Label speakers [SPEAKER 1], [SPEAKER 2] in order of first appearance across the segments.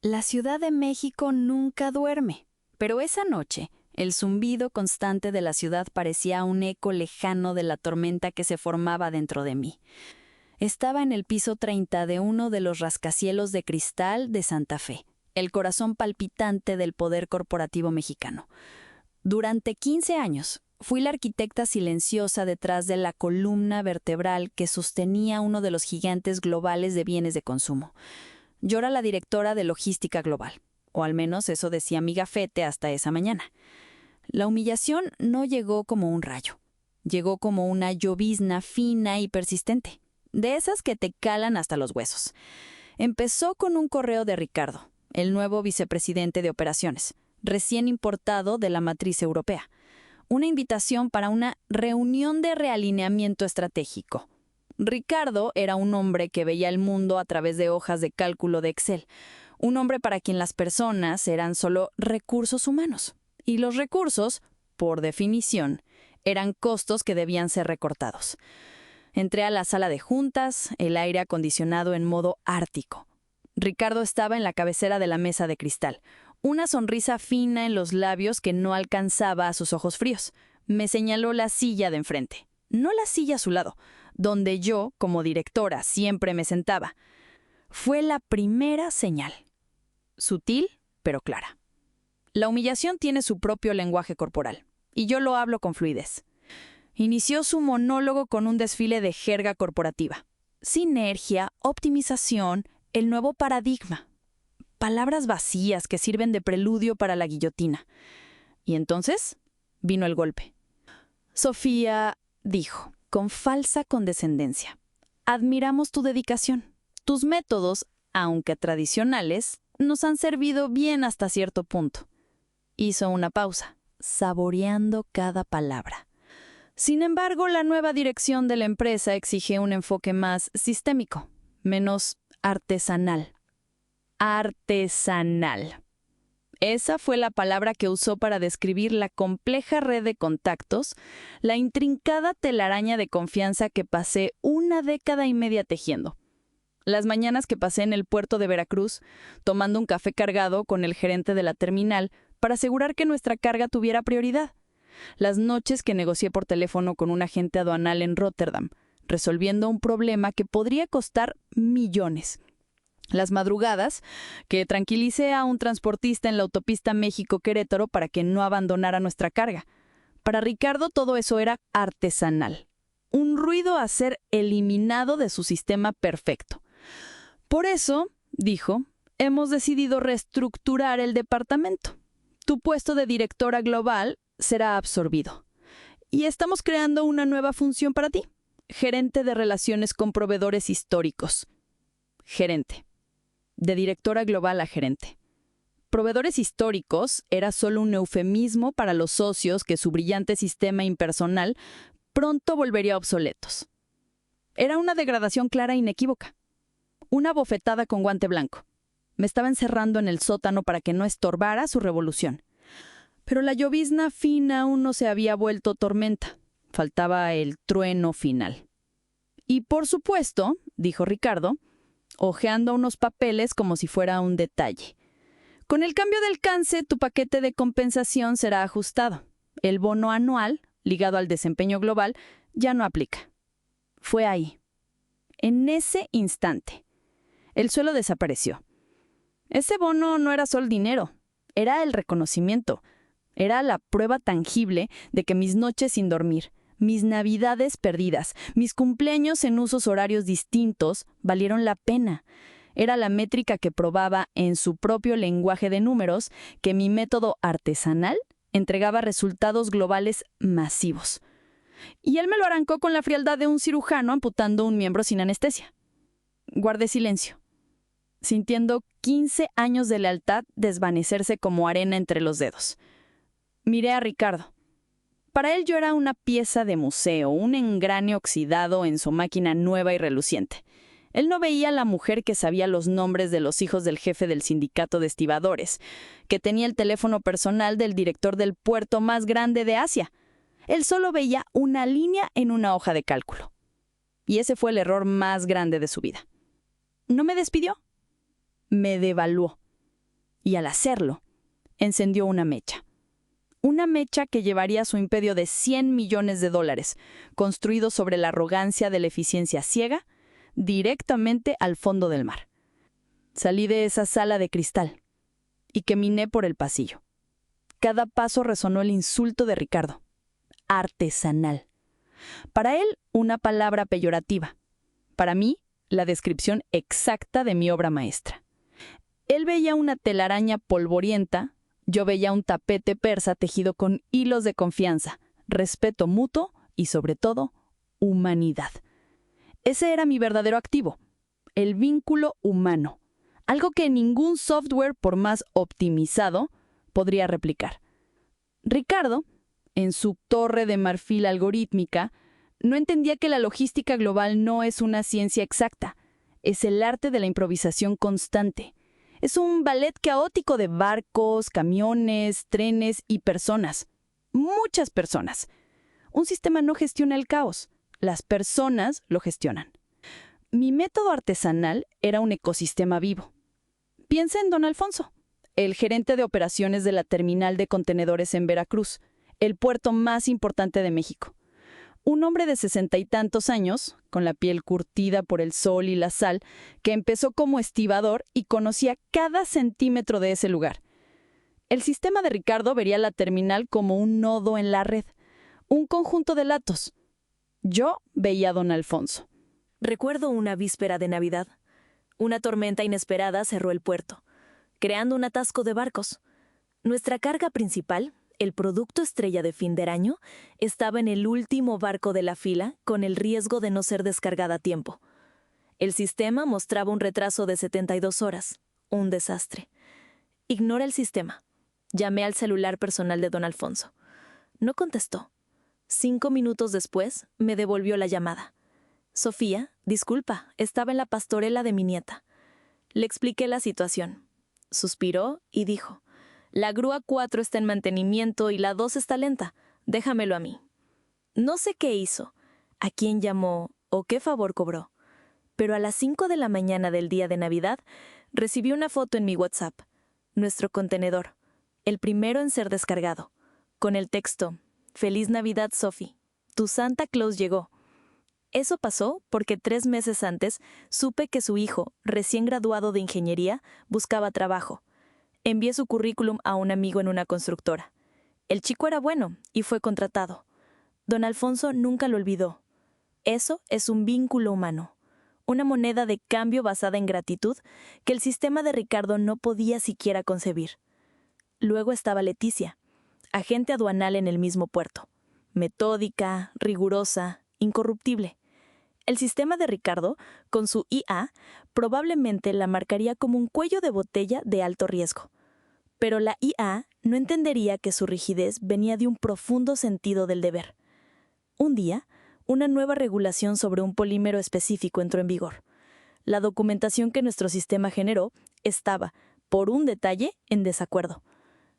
[SPEAKER 1] La Ciudad de México nunca duerme, pero esa noche, el zumbido constante de la ciudad parecía un eco lejano de la tormenta que se formaba dentro de mí. Estaba en el piso 30 de uno de los rascacielos de cristal de Santa Fe, el corazón palpitante del poder corporativo mexicano. Durante 15 años, fui la arquitecta silenciosa detrás de la columna vertebral que sostenía uno de los gigantes globales de bienes de consumo. Yo era la directora de logística global, o al menos eso decía mi gafete hasta esa mañana. La humillación no llegó como un rayo. Llegó como una llovizna fina y persistente, de esas que te calan hasta los huesos. Empezó con un correo de Ricardo, el nuevo vicepresidente de operaciones, recién importado de la matriz europea. Una invitación para una reunión de realineamiento estratégico. Ricardo era un hombre que veía el mundo a través de hojas de cálculo de Excel. Un hombre para quien las personas eran solo recursos humanos. Y los recursos, por definición, eran costos que debían ser recortados. Entré a la sala de juntas, el aire acondicionado en modo ártico. Ricardo estaba en la cabecera de la mesa de cristal, una sonrisa fina en los labios que no alcanzaba a sus ojos fríos. Me señaló la silla de enfrente, no la silla a su lado, donde yo, como directora, siempre me sentaba. Fue la primera señal. Sutil, pero clara. La humillación tiene su propio lenguaje corporal, y yo lo hablo con fluidez. Inició su monólogo con un desfile de jerga corporativa. Sinergia, optimización, el nuevo paradigma. Palabras vacías que sirven de preludio para la guillotina. Y entonces vino el golpe. Sofía dijo, con falsa condescendencia, admiramos tu dedicación. Tus métodos, aunque tradicionales, nos han servido bien hasta cierto punto. Hizo una pausa, saboreando cada palabra. Sin embargo, la nueva dirección de la empresa exige un enfoque más sistémico, menos artesanal. Artesanal. Esa fue la palabra que usó para describir la compleja red de contactos, la intrincada telaraña de confianza que pasé 1,5 décadas tejiendo. Las mañanas que pasé en el puerto de Veracruz, tomando un café cargado con el gerente de la terminal para asegurar que nuestra carga tuviera prioridad. Las noches que negocié por teléfono con un agente aduanal en Róterdam, resolviendo un problema que podría costar millones. Las madrugadas que tranquilicé a un transportista en la autopista México-Querétaro para que no abandonara nuestra carga. Para Ricardo todo eso era artesanal. Un ruido a ser eliminado de su sistema perfecto. Por eso, dijo, hemos decidido reestructurar el departamento. Tu puesto de directora global será absorbido. Y estamos creando una nueva función para ti. Gerente de relaciones con proveedores históricos. Gerente. De directora global a gerente. Proveedores históricos era solo un eufemismo para los socios que su brillante sistema impersonal pronto volvería obsoletos. Era una degradación clara e inequívoca. Una bofetada con guante blanco. Me estaba encerrando en el sótano para que no estorbara su revolución. Pero la llovizna fina aún no se había vuelto tormenta. Faltaba el trueno final. Y por supuesto, dijo Ricardo, hojeando unos papeles como si fuera un detalle. Con el cambio de alcance, tu paquete de compensación será ajustado. El bono anual, ligado al desempeño global, ya no aplica. Fue ahí. En ese instante. El suelo desapareció. Ese bono no era solo dinero, era el reconocimiento. Era la prueba tangible de que mis noches sin dormir, mis navidades perdidas, mis cumpleaños en usos horarios distintos valieron la pena. Era la métrica que probaba en su propio lenguaje de números que mi método artesanal entregaba resultados globales masivos. Y él me lo arrancó con la frialdad de un cirujano amputando un miembro sin anestesia. Guardé silencio, sintiendo 15 años de lealtad desvanecerse como arena entre los dedos. Miré a Ricardo. Para él yo era una pieza de museo, un engrane oxidado en su máquina nueva y reluciente. Él no veía a la mujer que sabía los nombres de los hijos del jefe del sindicato de estibadores, que tenía el teléfono personal del director del puerto más grande de Asia. Él solo veía una línea en una hoja de cálculo. Y ese fue el error más grande de su vida. No me despidió. Me devaluó. Y al hacerlo, encendió una mecha. Una mecha que llevaría su imperio de $100 millones, construido sobre la arrogancia de la eficiencia ciega, directamente al fondo del mar. Salí de esa sala de cristal y caminé por el pasillo. Cada paso resonó el insulto de Ricardo. Artesanal. Para él, una palabra peyorativa. Para mí, la descripción exacta de mi obra maestra. Él veía una telaraña polvorienta, yo veía un tapete persa tejido con hilos de confianza, respeto mutuo y, sobre todo, humanidad. Ese era mi verdadero activo, el vínculo humano, algo que ningún software, por más optimizado, podría replicar. Ricardo, en su torre de marfil algorítmica, no entendía que la logística global no es una ciencia exacta, es el arte de la improvisación constante. Es un ballet caótico de barcos, camiones, trenes y personas. Muchas personas. Un sistema no gestiona el caos. Las personas lo gestionan. Mi método artesanal era un ecosistema vivo. Piensa en don Alfonso, el gerente de operaciones de la terminal de contenedores en Veracruz, el puerto más importante de México. Un hombre de 60 y tantos años, con la piel curtida por el sol y la sal, que empezó como estibador y conocía cada centímetro de ese lugar. El sistema de Ricardo vería la terminal como un nodo en la red, un conjunto de latos. Yo veía a don Alfonso.
[SPEAKER 2] Recuerdo una víspera de Navidad. Una tormenta inesperada cerró el puerto, creando un atasco de barcos. Nuestra carga principal, el producto estrella de fin de año, estaba en el último barco de la fila con el riesgo de no ser descargada a tiempo. El sistema mostraba un retraso de 72 horas. Un desastre. Ignora el sistema. Llamé al celular personal de don Alfonso. No contestó. 5 minutos después, me devolvió la llamada. Sofía, disculpa, estaba en la pastorela de mi nieta. Le expliqué la situación. Suspiró y dijo: la grúa 4 está en mantenimiento y la 2 está lenta. Déjamelo a mí. No sé qué hizo, a quién llamó o qué favor cobró, pero a las 5 de la mañana del día de Navidad recibí una foto en mi WhatsApp. Nuestro contenedor, el primero en ser descargado, con el texto: Feliz Navidad, Sophie. Tu Santa Claus llegó. Eso pasó porque 3 meses antes supe que su hijo, recién graduado de ingeniería, buscaba trabajo. Envié su currículum a un amigo en una constructora. El chico era bueno y fue contratado. Don Alfonso nunca lo olvidó. Eso es un vínculo humano, una moneda de cambio basada en gratitud que el sistema de Ricardo no podía siquiera concebir. Luego estaba Leticia, agente aduanal en el mismo puerto. Metódica, rigurosa, incorruptible. El sistema de Ricardo, con su IA, probablemente la marcaría como un cuello de botella de alto riesgo. Pero la IA no entendería que su rigidez venía de un profundo sentido del deber. Un día, una nueva regulación sobre un polímero específico entró en vigor. La documentación que nuestro sistema generó estaba, por un detalle, en desacuerdo.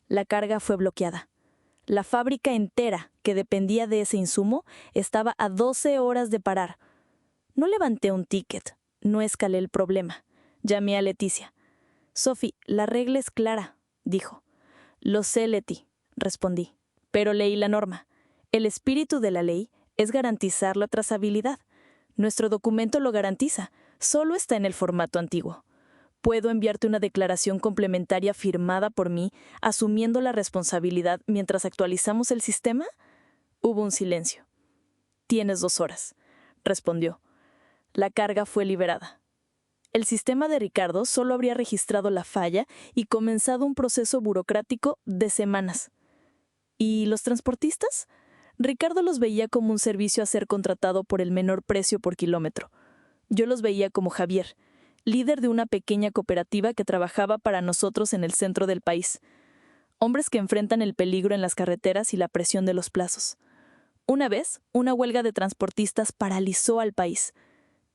[SPEAKER 2] La carga fue bloqueada. La fábrica entera, que dependía de ese insumo, estaba a 12 horas de parar. No levanté un ticket, no escalé el problema. Llamé a Leticia. Sophie, la regla es clara, dijo. Lo sé, Leti, respondí, pero leí la norma. El espíritu de la ley es garantizar la trazabilidad. Nuestro documento lo garantiza, solo está en el formato antiguo. ¿Puedo enviarte una declaración complementaria firmada por mí, asumiendo la responsabilidad mientras actualizamos el sistema? Hubo un silencio. Tienes 2 horas, respondió. La carga fue liberada. El sistema de Ricardo solo habría registrado la falla y comenzado un proceso burocrático de semanas. ¿Y los transportistas? Ricardo los veía como un servicio a ser contratado por el menor precio por kilómetro. Yo los veía como Javier, líder de una pequeña cooperativa que trabajaba para nosotros en el centro del país. Hombres que enfrentan el peligro en las carreteras y la presión de los plazos. Una vez, una huelga de transportistas paralizó al país.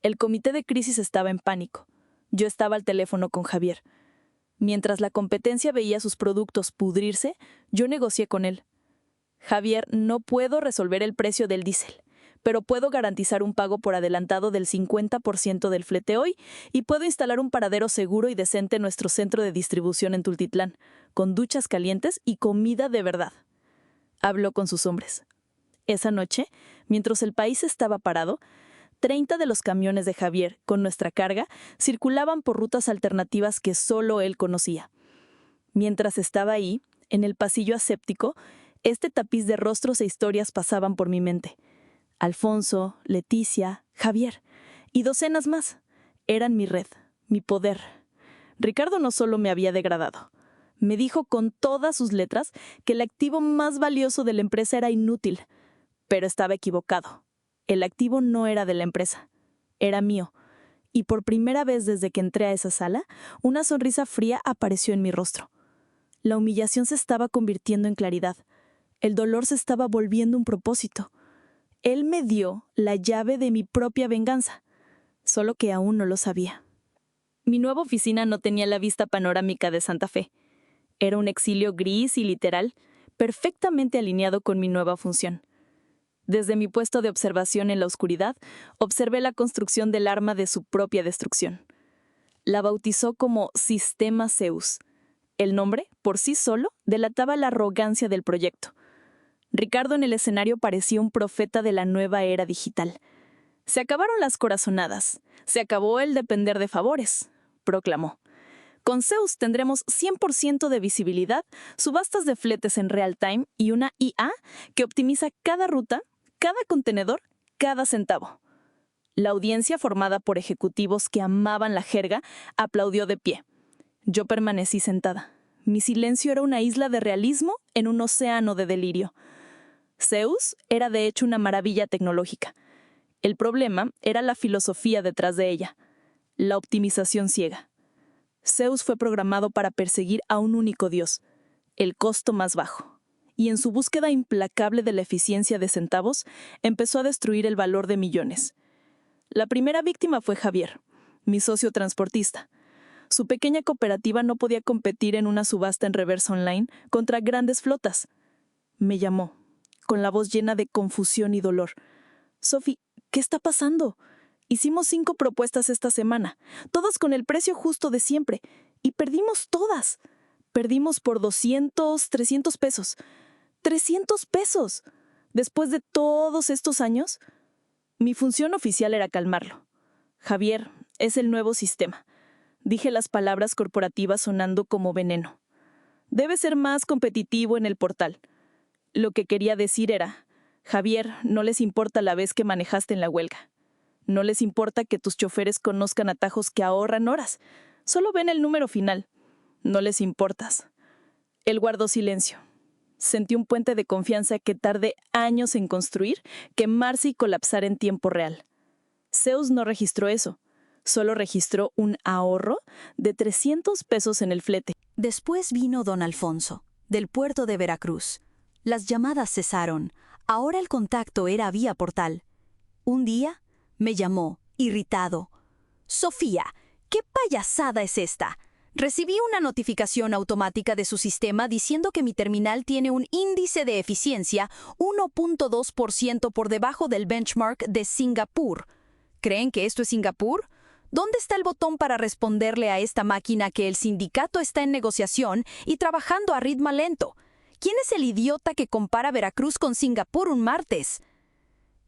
[SPEAKER 2] El comité de crisis estaba en pánico. Yo estaba al teléfono con Javier. Mientras la competencia veía sus productos pudrirse, yo negocié con él. Javier, no puedo resolver el precio del diésel,
[SPEAKER 1] pero puedo garantizar un pago por adelantado del 50% del flete hoy y puedo instalar un paradero seguro y decente en nuestro centro de distribución en Tultitlán, con duchas calientes y comida de verdad. Habló con sus hombres. Esa noche, mientras el país estaba parado, 30 de los camiones de Javier, con nuestra carga, circulaban por rutas alternativas que solo él conocía. Mientras estaba ahí, en el pasillo aséptico, este tapiz de rostros e historias pasaban por mi mente. Alfonso, Leticia, Javier y docenas más. Eran mi red, mi poder. Ricardo no solo me había degradado. Me dijo con todas sus letras que el activo más valioso de la empresa era inútil. Pero estaba equivocado. El activo no era de la empresa. Era mío. Y por primera vez desde que entré a esa sala, una sonrisa fría apareció en mi rostro. La humillación se estaba convirtiendo en claridad. El dolor se estaba volviendo un propósito. Él me dio la llave de mi propia venganza, solo que aún no lo sabía. Mi nueva oficina no tenía la vista panorámica de Santa Fe. Era un exilio gris y literal, perfectamente alineado con mi nueva función. Desde mi puesto de observación en la oscuridad, observé la construcción del arma de su propia destrucción. La bautizó como Sistema Zeus. El nombre, por sí solo, delataba la arrogancia del proyecto. Ricardo en el escenario parecía un profeta de la nueva era digital. Se acabaron las corazonadas. Se acabó el depender de favores, proclamó. Con Zeus tendremos 100% de visibilidad, subastas de fletes en real time y una IA que optimiza cada ruta, cada contenedor, cada centavo. La audiencia, formada por ejecutivos que amaban la jerga, aplaudió de pie. Yo permanecí sentada. Mi silencio era una isla de realismo en un océano de delirio. Zeus era de hecho una maravilla tecnológica. El problema era la filosofía detrás de ella, la optimización ciega. Zeus fue programado para perseguir a un único dios, el costo más bajo, y en su búsqueda implacable de la eficiencia de centavos, empezó a destruir el valor de millones. La primera víctima fue Javier, mi socio transportista. Su pequeña cooperativa no podía competir en una subasta en reversa online contra grandes flotas. Me llamó, con la voz llena de confusión y dolor. «Sophie, ¿qué está pasando? Hicimos 5 propuestas esta semana, todas con el precio justo de siempre, y perdimos todas. Perdimos por 200, 300 pesos. ¡300 pesos! Después de todos estos años». Mi función oficial era calmarlo. «Javier, es el nuevo sistema». Dije las palabras corporativas sonando como veneno. «Debe ser más competitivo en el portal». Lo que quería decir era, Javier, no les importa la vez que manejaste en la huelga. No les importa que tus choferes conozcan atajos que ahorran horas. Solo ven el número final. No les importas. Él guardó silencio. Sentí un puente de confianza que tardé años en construir, quemarse y colapsar en tiempo real. Zeus no registró eso. Solo registró un ahorro de 300 pesos en el flete.
[SPEAKER 3] Después vino don Alfonso, del puerto de Veracruz. Las llamadas cesaron. Ahora el contacto era vía portal. Un día me llamó, irritado. «Sofía, ¿qué payasada es esta? Recibí una notificación automática de su sistema diciendo que mi terminal tiene un índice de eficiencia 1.2% por debajo del benchmark de Singapur. ¿Creen que esto es Singapur? ¿Dónde está el botón para responderle a esta máquina que el sindicato está en negociación y trabajando a ritmo lento? ¿Quién es el idiota que compara Veracruz con Singapur un martes?»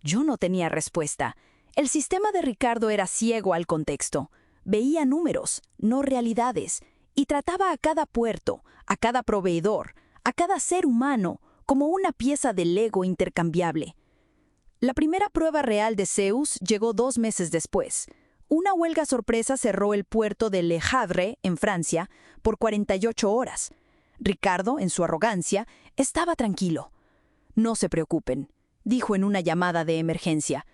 [SPEAKER 3] Yo no tenía respuesta. El sistema de Ricardo era ciego al contexto. Veía números, no realidades, y trataba a cada puerto, a cada proveedor, a cada ser humano, como una pieza de Lego intercambiable. La primera prueba real de Zeus llegó 2 meses después. Una huelga sorpresa cerró el puerto de Le Havre, en Francia, por 48 horas. Ricardo, en su arrogancia, estaba tranquilo. «No se preocupen», dijo en una llamada de emergencia.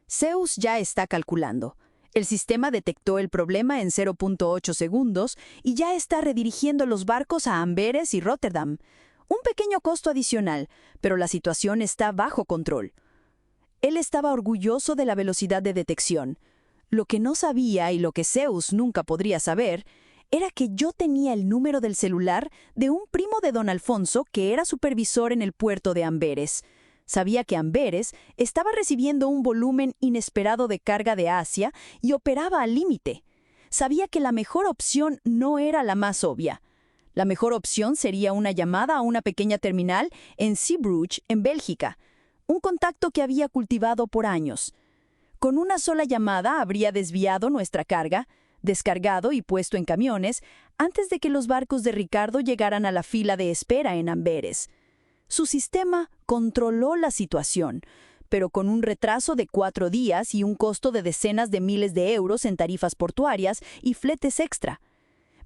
[SPEAKER 3] «Zeus ya está calculando. El sistema detectó el problema en 0.8 segundos y ya está redirigiendo los barcos a Amberes y Rotterdam. Un pequeño costo adicional, pero la situación está bajo control». Él estaba orgulloso de la velocidad de detección. Lo que no sabía y lo que Zeus nunca podría saber era que yo tenía el número del celular de un primo de don Alfonso que era supervisor en el puerto de Amberes. Sabía que Amberes estaba recibiendo un volumen inesperado de carga de Asia y operaba al límite. Sabía que la mejor opción no era la más obvia. La mejor opción sería una llamada a una pequeña terminal en Zeebrugge, en Bélgica, un contacto que había cultivado por años. Con una sola llamada habría desviado nuestra carga, descargado y puesto en camiones antes de que los barcos de Ricardo llegaran a la fila de espera en Amberes. Su sistema controló la situación, pero con un retraso de 4 días y un costo de decenas de miles de euros en tarifas portuarias y fletes extra.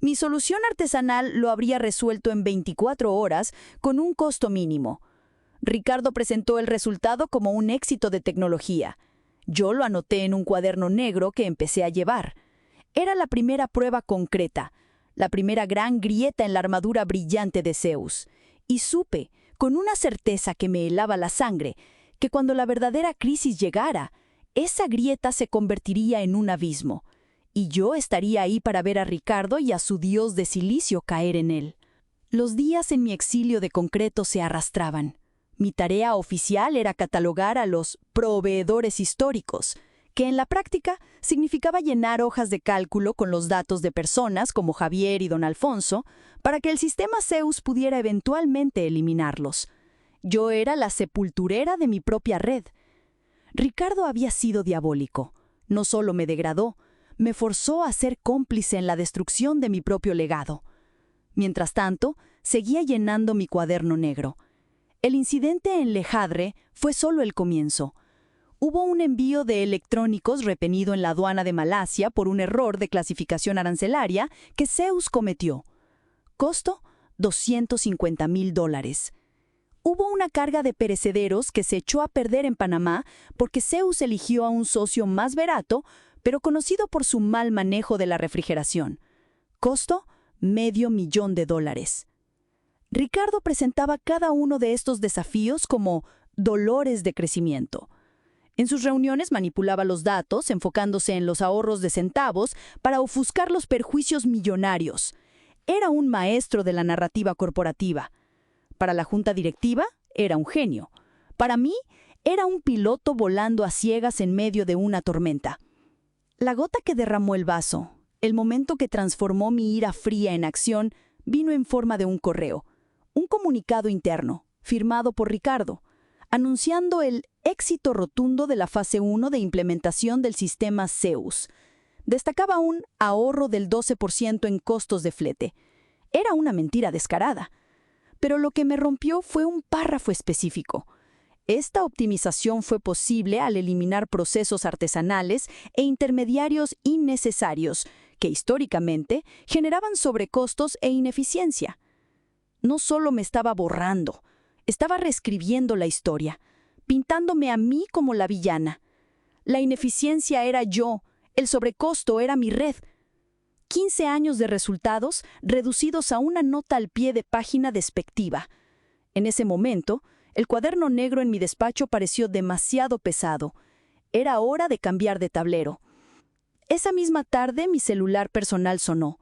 [SPEAKER 3] Mi solución artesanal lo habría resuelto en 24 horas con un costo mínimo. Ricardo presentó el resultado como un éxito de tecnología. Yo lo anoté en un cuaderno negro que empecé a llevar. Era la primera prueba concreta, la primera gran grieta en la armadura brillante de Zeus. Y supe, con una certeza que me helaba la sangre, que cuando la verdadera crisis llegara, esa grieta se convertiría en un abismo, y yo estaría ahí para ver a Ricardo y a su dios de silicio caer en él. Los días en mi exilio de concreto se arrastraban. Mi tarea oficial era catalogar a los proveedores históricos, que en la práctica significaba llenar hojas de cálculo con los datos de personas como Javier y don Alfonso, para que el sistema Zeus pudiera eventualmente eliminarlos. Yo era la sepulturera de mi propia red. Ricardo había sido diabólico. No solo me degradó, me forzó a ser cómplice en la destrucción de mi propio legado. Mientras tanto, seguía llenando mi cuaderno negro. El incidente en Le Havre fue solo el comienzo. Hubo un envío de electrónicos retenido en la aduana de Malasia por un error de clasificación arancelaria que Zeus cometió. Costo: $250,000. Hubo una carga de perecederos que se echó a perder en Panamá porque Zeus eligió a un socio más barato, pero conocido por su mal manejo de la refrigeración. Costo: $500,000. Ricardo presentaba cada uno de estos desafíos como dolores de crecimiento. En sus reuniones manipulaba los datos, enfocándose en los ahorros de centavos para ofuscar los perjuicios millonarios. Era un maestro de la narrativa corporativa. Para la junta directiva, era un genio. Para mí, era un piloto volando a ciegas en medio de una tormenta. La gota que derramó el vaso, el momento que transformó mi ira fría en acción, vino en forma de un correo, un comunicado interno, firmado por Ricardo, anunciando el éxito rotundo de la fase 1 de implementación del sistema Zeus. Destacaba un ahorro del 12% en costos de flete. Era una mentira descarada. Pero lo que me rompió fue un párrafo específico. Esta optimización fue posible al eliminar procesos artesanales e intermediarios innecesarios que históricamente generaban sobrecostos e ineficiencia. No solo me estaba borrando, estaba reescribiendo la historia, pintándome a mí como la villana. La ineficiencia era yo, el sobrecosto era mi red. 15 años de resultados reducidos a una nota al pie de página despectiva. En ese momento, el cuaderno negro en mi despacho pareció demasiado pesado. Era hora de cambiar de tablero. Esa misma tarde mi celular personal sonó.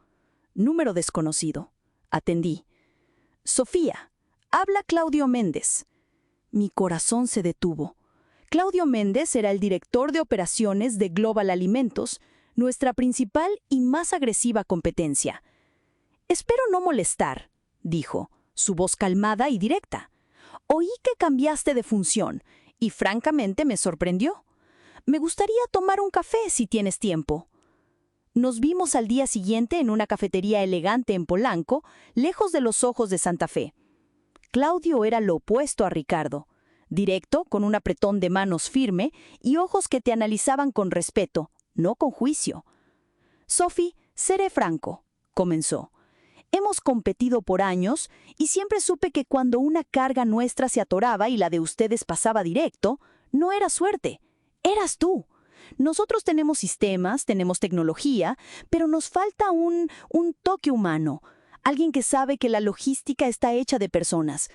[SPEAKER 3] Número desconocido. Atendí. Sofía, habla Claudio Méndez. Mi corazón se detuvo. Claudio Méndez era el director de operaciones de Global Alimentos, nuestra principal y más agresiva competencia. Espero no molestar, dijo, su voz calmada y directa. Oí que cambiaste de función y francamente me sorprendió. Me gustaría tomar un café si tienes tiempo. Nos vimos al día siguiente en una cafetería elegante en Polanco, lejos de los ojos de Santa Fe. Claudio era lo opuesto a Ricardo, directo, con un apretón de manos firme y ojos que te analizaban con respeto, no con juicio. Sophie, seré franco, comenzó. Hemos competido por años y siempre supe que cuando una carga nuestra se atoraba y la de ustedes pasaba directo, no era suerte, eras tú. Nosotros tenemos sistemas, tenemos tecnología, pero nos falta un toque humano, alguien que sabe que la logística está hecha de personas.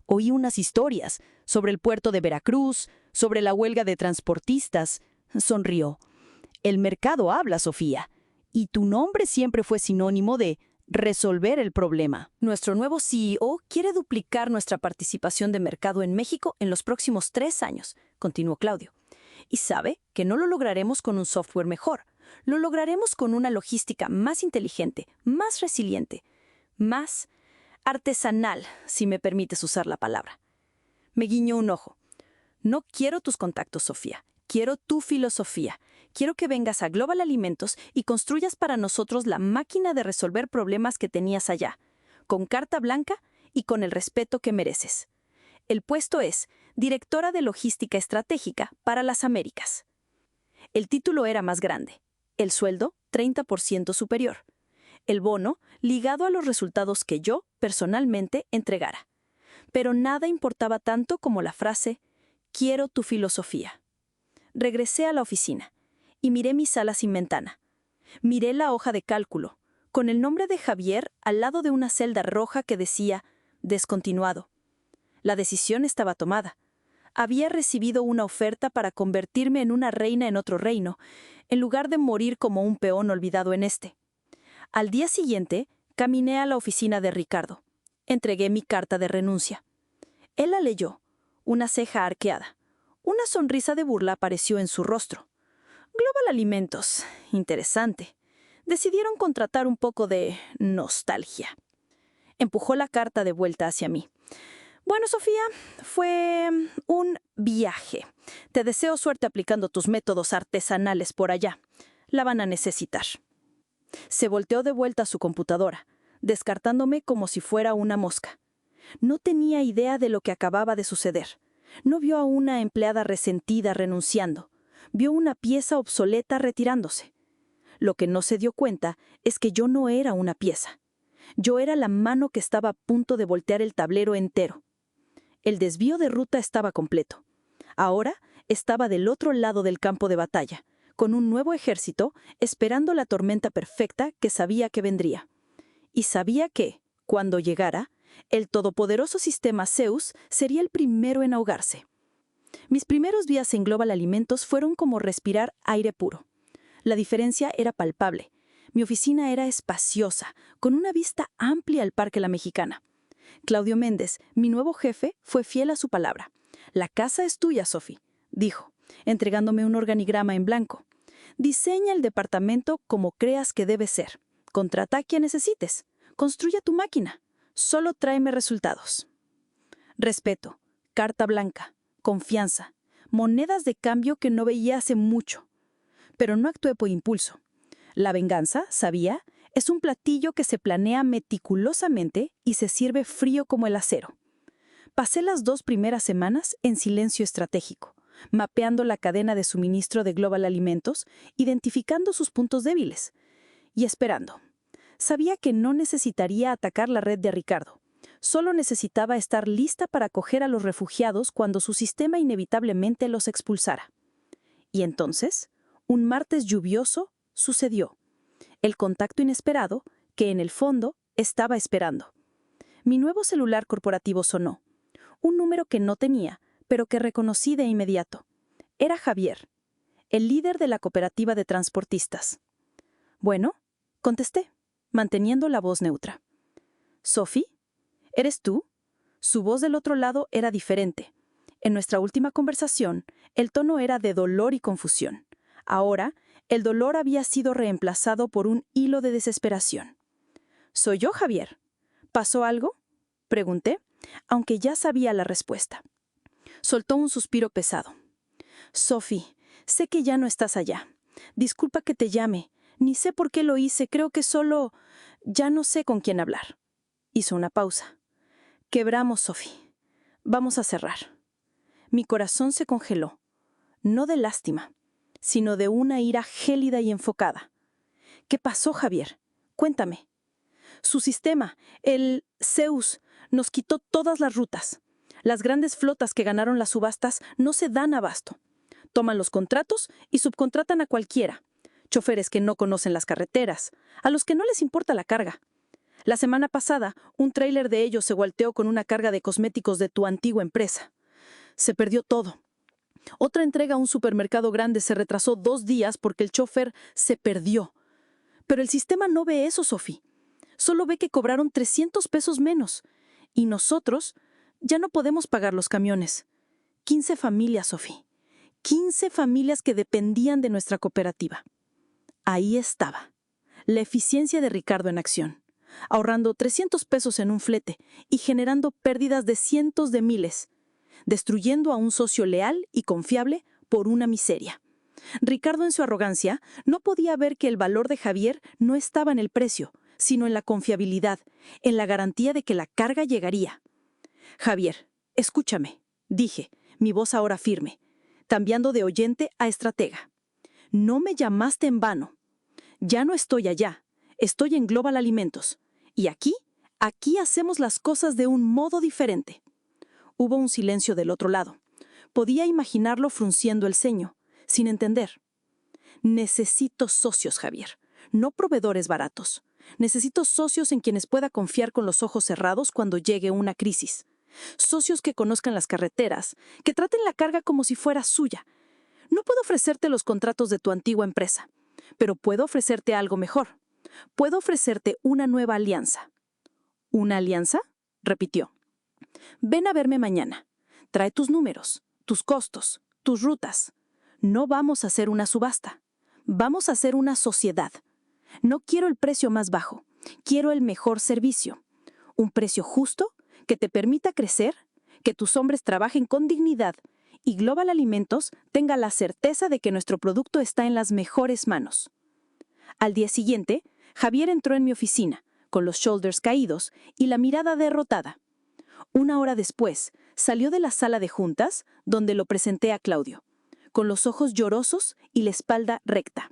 [SPEAKER 3] Oí unas historias sobre el puerto de Veracruz, sobre la huelga de transportistas. Sonrió. El mercado habla, Sofía, y tu nombre siempre fue sinónimo de resolver el problema.
[SPEAKER 2] Nuestro nuevo CEO quiere duplicar nuestra participación de mercado en México en los próximos 3 años, continuó Claudio. Y sabe que no lo lograremos con un software mejor. Lo lograremos con una logística más inteligente, más resiliente, más artesanal, si me permites usar la palabra. Me guiñó un ojo. No quiero tus contactos, Sofía. Quiero tu filosofía. Quiero que vengas a Global Alimentos y construyas para nosotros la máquina de resolver problemas que tenías allá, con carta blanca y con el respeto que mereces. El puesto es Directora de Logística Estratégica para las Américas. El título era más grande. El sueldo, 30% superior. El bono, ligado a los resultados que yo, personalmente, entregara. Pero nada importaba tanto como la frase, quiero tu filosofía. Regresé a la oficina y miré mi sala sin ventana. Miré la hoja de cálculo, con el nombre de Javier al lado de una celda roja que decía, descontinuado. La decisión estaba tomada. Había recibido una oferta para convertirme en una reina en otro reino, en lugar de morir como un peón olvidado en este. Al día siguiente, caminé a la oficina de Ricardo. Entregué mi carta de renuncia. Él la leyó, una ceja arqueada. Una sonrisa de burla apareció en su rostro. Global Alimentos, interesante. Decidieron contratar un poco de nostalgia. Empujó la carta de vuelta hacia mí. Bueno, Sofía, fue un viaje. Te deseo suerte aplicando tus métodos artesanales por allá. La van a necesitar. Se volteó de vuelta a su computadora, descartándome como si fuera una mosca. No tenía idea de lo que acababa de suceder. No vio a una empleada resentida renunciando. Vio una pieza obsoleta retirándose. Lo que no se dio cuenta es que yo no era una pieza. Yo era la mano que estaba a punto de voltear el tablero entero. El desvío de ruta estaba completo. Ahora estaba del otro lado del campo de batalla, con un nuevo ejército esperando la tormenta perfecta que sabía que vendría. Y sabía que, cuando llegara, el todopoderoso sistema Zeus sería el primero en ahogarse. Mis primeros días en Global Alimentos fueron como respirar aire puro. La diferencia era palpable. Mi oficina era espaciosa, con una vista amplia al Parque La Mexicana. Claudio Méndez, mi nuevo jefe, fue fiel a su palabra. La casa es tuya, Sophie, dijo, entregándome un organigrama en blanco. Diseña el departamento como creas que debe ser. Contrata a quien necesites. Construye tu máquina. Solo tráeme resultados. Respeto, carta blanca, confianza, monedas de cambio que no veía hace mucho. Pero no actué por impulso. La venganza, sabía, es un platillo que se planea meticulosamente y se sirve frío como el acero. Pasé las 2 primeras semanas en silencio estratégico, mapeando la cadena de suministro de Global Alimentos, identificando sus puntos débiles y esperando. Sabía que no necesitaría atacar la red de Ricardo. Solo necesitaba estar lista para acoger a los refugiados cuando su sistema inevitablemente los expulsara. Y entonces, un martes lluvioso, sucedió. El contacto inesperado que, en el fondo, estaba esperando. Mi nuevo celular corporativo sonó. Un número que no tenía, pero que reconocí de inmediato. Era Javier, el líder de la cooperativa de transportistas. Bueno, contesté, manteniendo la voz neutra. «Sophie, ¿eres tú?» Su voz del otro lado era diferente. En nuestra última conversación, el tono era de dolor y confusión. Ahora, el dolor había sido reemplazado por un hilo de desesperación. «Soy yo, Javier. ¿Pasó algo?», pregunté, aunque ya sabía la respuesta. Soltó un suspiro pesado. «Sophie, sé que ya no estás allá. Disculpa que te llame. Ni sé por qué lo hice, creo que solo... ya no sé con quién hablar». Hizo una pausa. «Quebramos, Sophie. Vamos a cerrar». Mi corazón se congeló. No de lástima, sino de una ira gélida y enfocada. «¿Qué pasó, Javier? Cuéntame». «Su sistema, el Zeus, nos quitó todas las rutas. Las grandes flotas que ganaron las subastas no se dan abasto. Toman los contratos y subcontratan a cualquiera. Choferes que no conocen las carreteras, a los que no les importa la carga. La semana pasada, un tráiler de ellos se volteó con una carga de cosméticos de tu antigua empresa. Se perdió todo. Otra entrega a un supermercado grande se retrasó 2 días porque el chofer se perdió. Pero el sistema no ve eso, Sophie.
[SPEAKER 4] Solo ve que cobraron 300 pesos menos. Y nosotros ya no podemos pagar los camiones. 15 familias, Sophie. 15 familias que dependían de nuestra cooperativa. Ahí estaba, la eficiencia de Ricardo en acción, ahorrando 300 pesos en un flete y generando pérdidas de cientos de miles, destruyendo a un socio leal y confiable por una miseria. Ricardo, en su arrogancia, no podía ver que el valor de Javier no estaba en el precio, sino en la confiabilidad, en la garantía de que la carga llegaría. Javier, escúchame, dije, mi voz ahora firme, cambiando de oyente a estratega. No me llamaste en vano. Ya no estoy allá, estoy en Global Alimentos. Y aquí hacemos las cosas de un modo diferente. Hubo un silencio del otro lado. Podía imaginarlo frunciendo el ceño, sin entender. Necesito socios, Javier, no proveedores baratos. Necesito socios en quienes pueda confiar con los ojos cerrados cuando llegue una crisis. Socios que conozcan las carreteras, que traten la carga como si fuera suya. No puedo ofrecerte los contratos de tu antigua empresa, pero puedo ofrecerte algo mejor. Puedo ofrecerte una nueva alianza. ¿Una alianza?, repitió. Ven a verme mañana. Trae tus números, tus costos, tus rutas. No vamos a hacer una subasta. Vamos a hacer una sociedad. No quiero el precio más bajo. Quiero el mejor servicio. Un precio justo que te permita crecer, que tus hombres trabajen con dignidad y Global Alimentos tenga la certeza de que nuestro producto está en las mejores manos. Al día siguiente, Javier entró en mi oficina, con los shoulders caídos y la mirada derrotada. Una hora después, salió de la sala de juntas, donde lo presenté a Claudio, con los ojos llorosos y la espalda recta.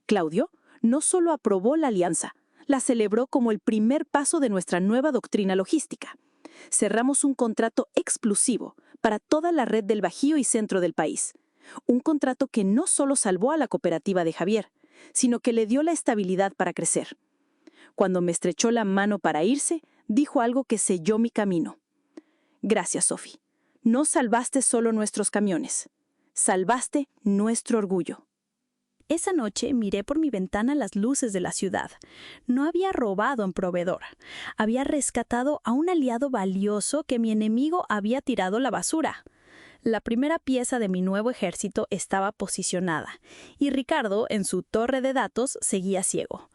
[SPEAKER 4] Claudio no solo aprobó la alianza, la celebró como el primer paso de nuestra nueva doctrina logística. Cerramos un contrato exclusivo para toda la red del Bajío y centro del país. Un contrato que no solo salvó a la cooperativa de Javier, sino que le dio la estabilidad para crecer. Cuando me estrechó la mano para irse, dijo algo que selló mi camino. Gracias, Sophie. No salvaste solo nuestros camiones. Salvaste nuestro orgullo.
[SPEAKER 3] Esa noche miré por mi ventana las luces de la ciudad. No había robado a un proveedor. Había rescatado a un aliado valioso que mi enemigo había tirado a la basura. La primera pieza de mi nuevo ejército estaba posicionada, y Ricardo, en su torre de datos, seguía ciego.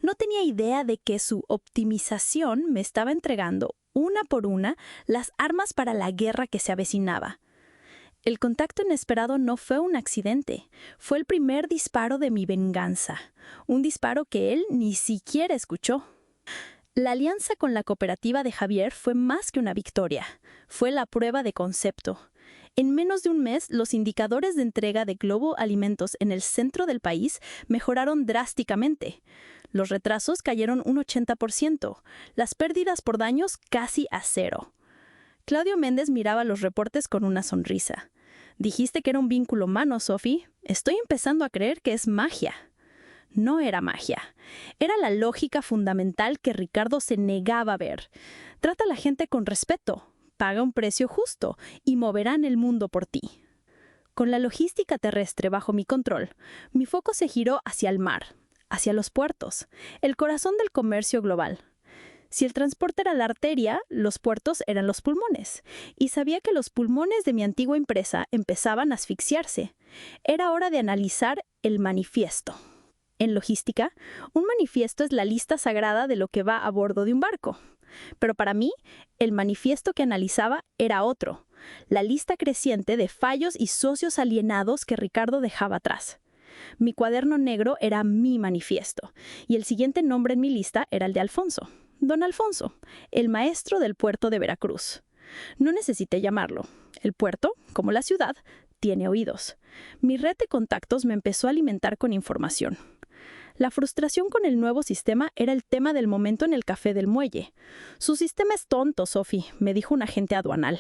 [SPEAKER 3] No tenía idea de que su optimización me estaba entregando, una por una, las armas para la guerra que se avecinaba. El contacto inesperado no fue un accidente, fue el primer disparo de mi venganza, un disparo que él ni siquiera escuchó. La alianza con la cooperativa de Javier fue más que una victoria, fue la prueba de concepto. En menos de un mes, los indicadores de entrega de Global Alimentos en el centro del país mejoraron drásticamente. Los retrasos cayeron un 80%, las pérdidas por daños casi a cero. Claudio Méndez miraba los reportes con una sonrisa. Dijiste que era un vínculo humano, Sophie. Estoy empezando a creer que es magia. No era magia. Era la lógica fundamental que Ricardo se negaba a ver. Trata a la gente con respeto, paga un precio justo y moverán el mundo por ti. Con la logística terrestre bajo mi control, mi foco se giró hacia el mar, hacia los puertos, el corazón del comercio global. Si el transporte era la arteria, los puertos eran los pulmones, y sabía que los pulmones de mi antigua empresa empezaban a asfixiarse. Era hora de analizar el manifiesto. En logística, un manifiesto es la lista sagrada de lo que va a bordo de un barco. Pero para mí, el manifiesto que analizaba era otro, la lista creciente de fallos y socios alienados que Ricardo dejaba atrás. Mi cuaderno negro era mi manifiesto, y el siguiente nombre en mi lista era el de Alfonso. Don Alfonso, el maestro del puerto de Veracruz. No necesité llamarlo. El puerto, como la ciudad, tiene oídos. Mi red de contactos me empezó a alimentar con información. La frustración con el nuevo sistema era el tema del momento en el café del muelle. Su sistema es tonto, Sophie, me dijo un agente aduanal.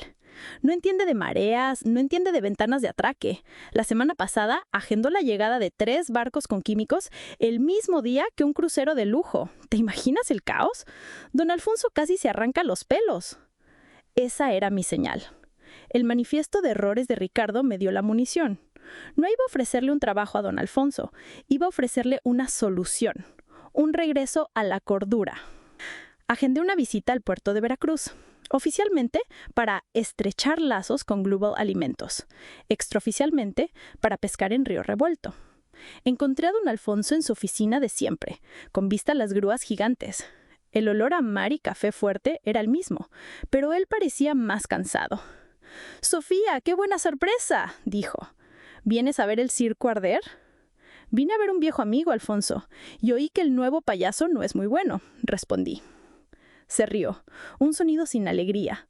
[SPEAKER 3] No entiende de mareas, no entiende de ventanas de atraque. La semana pasada agendó la llegada de 3 barcos con químicos el mismo día que un crucero de lujo. ¿Te imaginas el caos? Don Alfonso casi se arranca los pelos. Esa era mi señal. El manifiesto de errores de Ricardo me dio la munición. No iba a ofrecerle un trabajo a don Alfonso, iba a ofrecerle una solución, un regreso a la cordura.
[SPEAKER 4] Agendé una visita al puerto de Veracruz, oficialmente para estrechar lazos con Global Alimentos, extraoficialmente para pescar en Río Revuelto. Encontré a don Alfonso en su oficina de siempre, con vista a las grúas gigantes. El olor a mar y café fuerte era el mismo, pero él parecía más cansado. «Sofía, qué buena sorpresa», dijo. «¿Vienes a ver el circo arder?» «Vine a ver un viejo amigo, Alfonso, y oí que el nuevo payaso no es muy bueno», respondí. Se rió, un sonido sin alegría.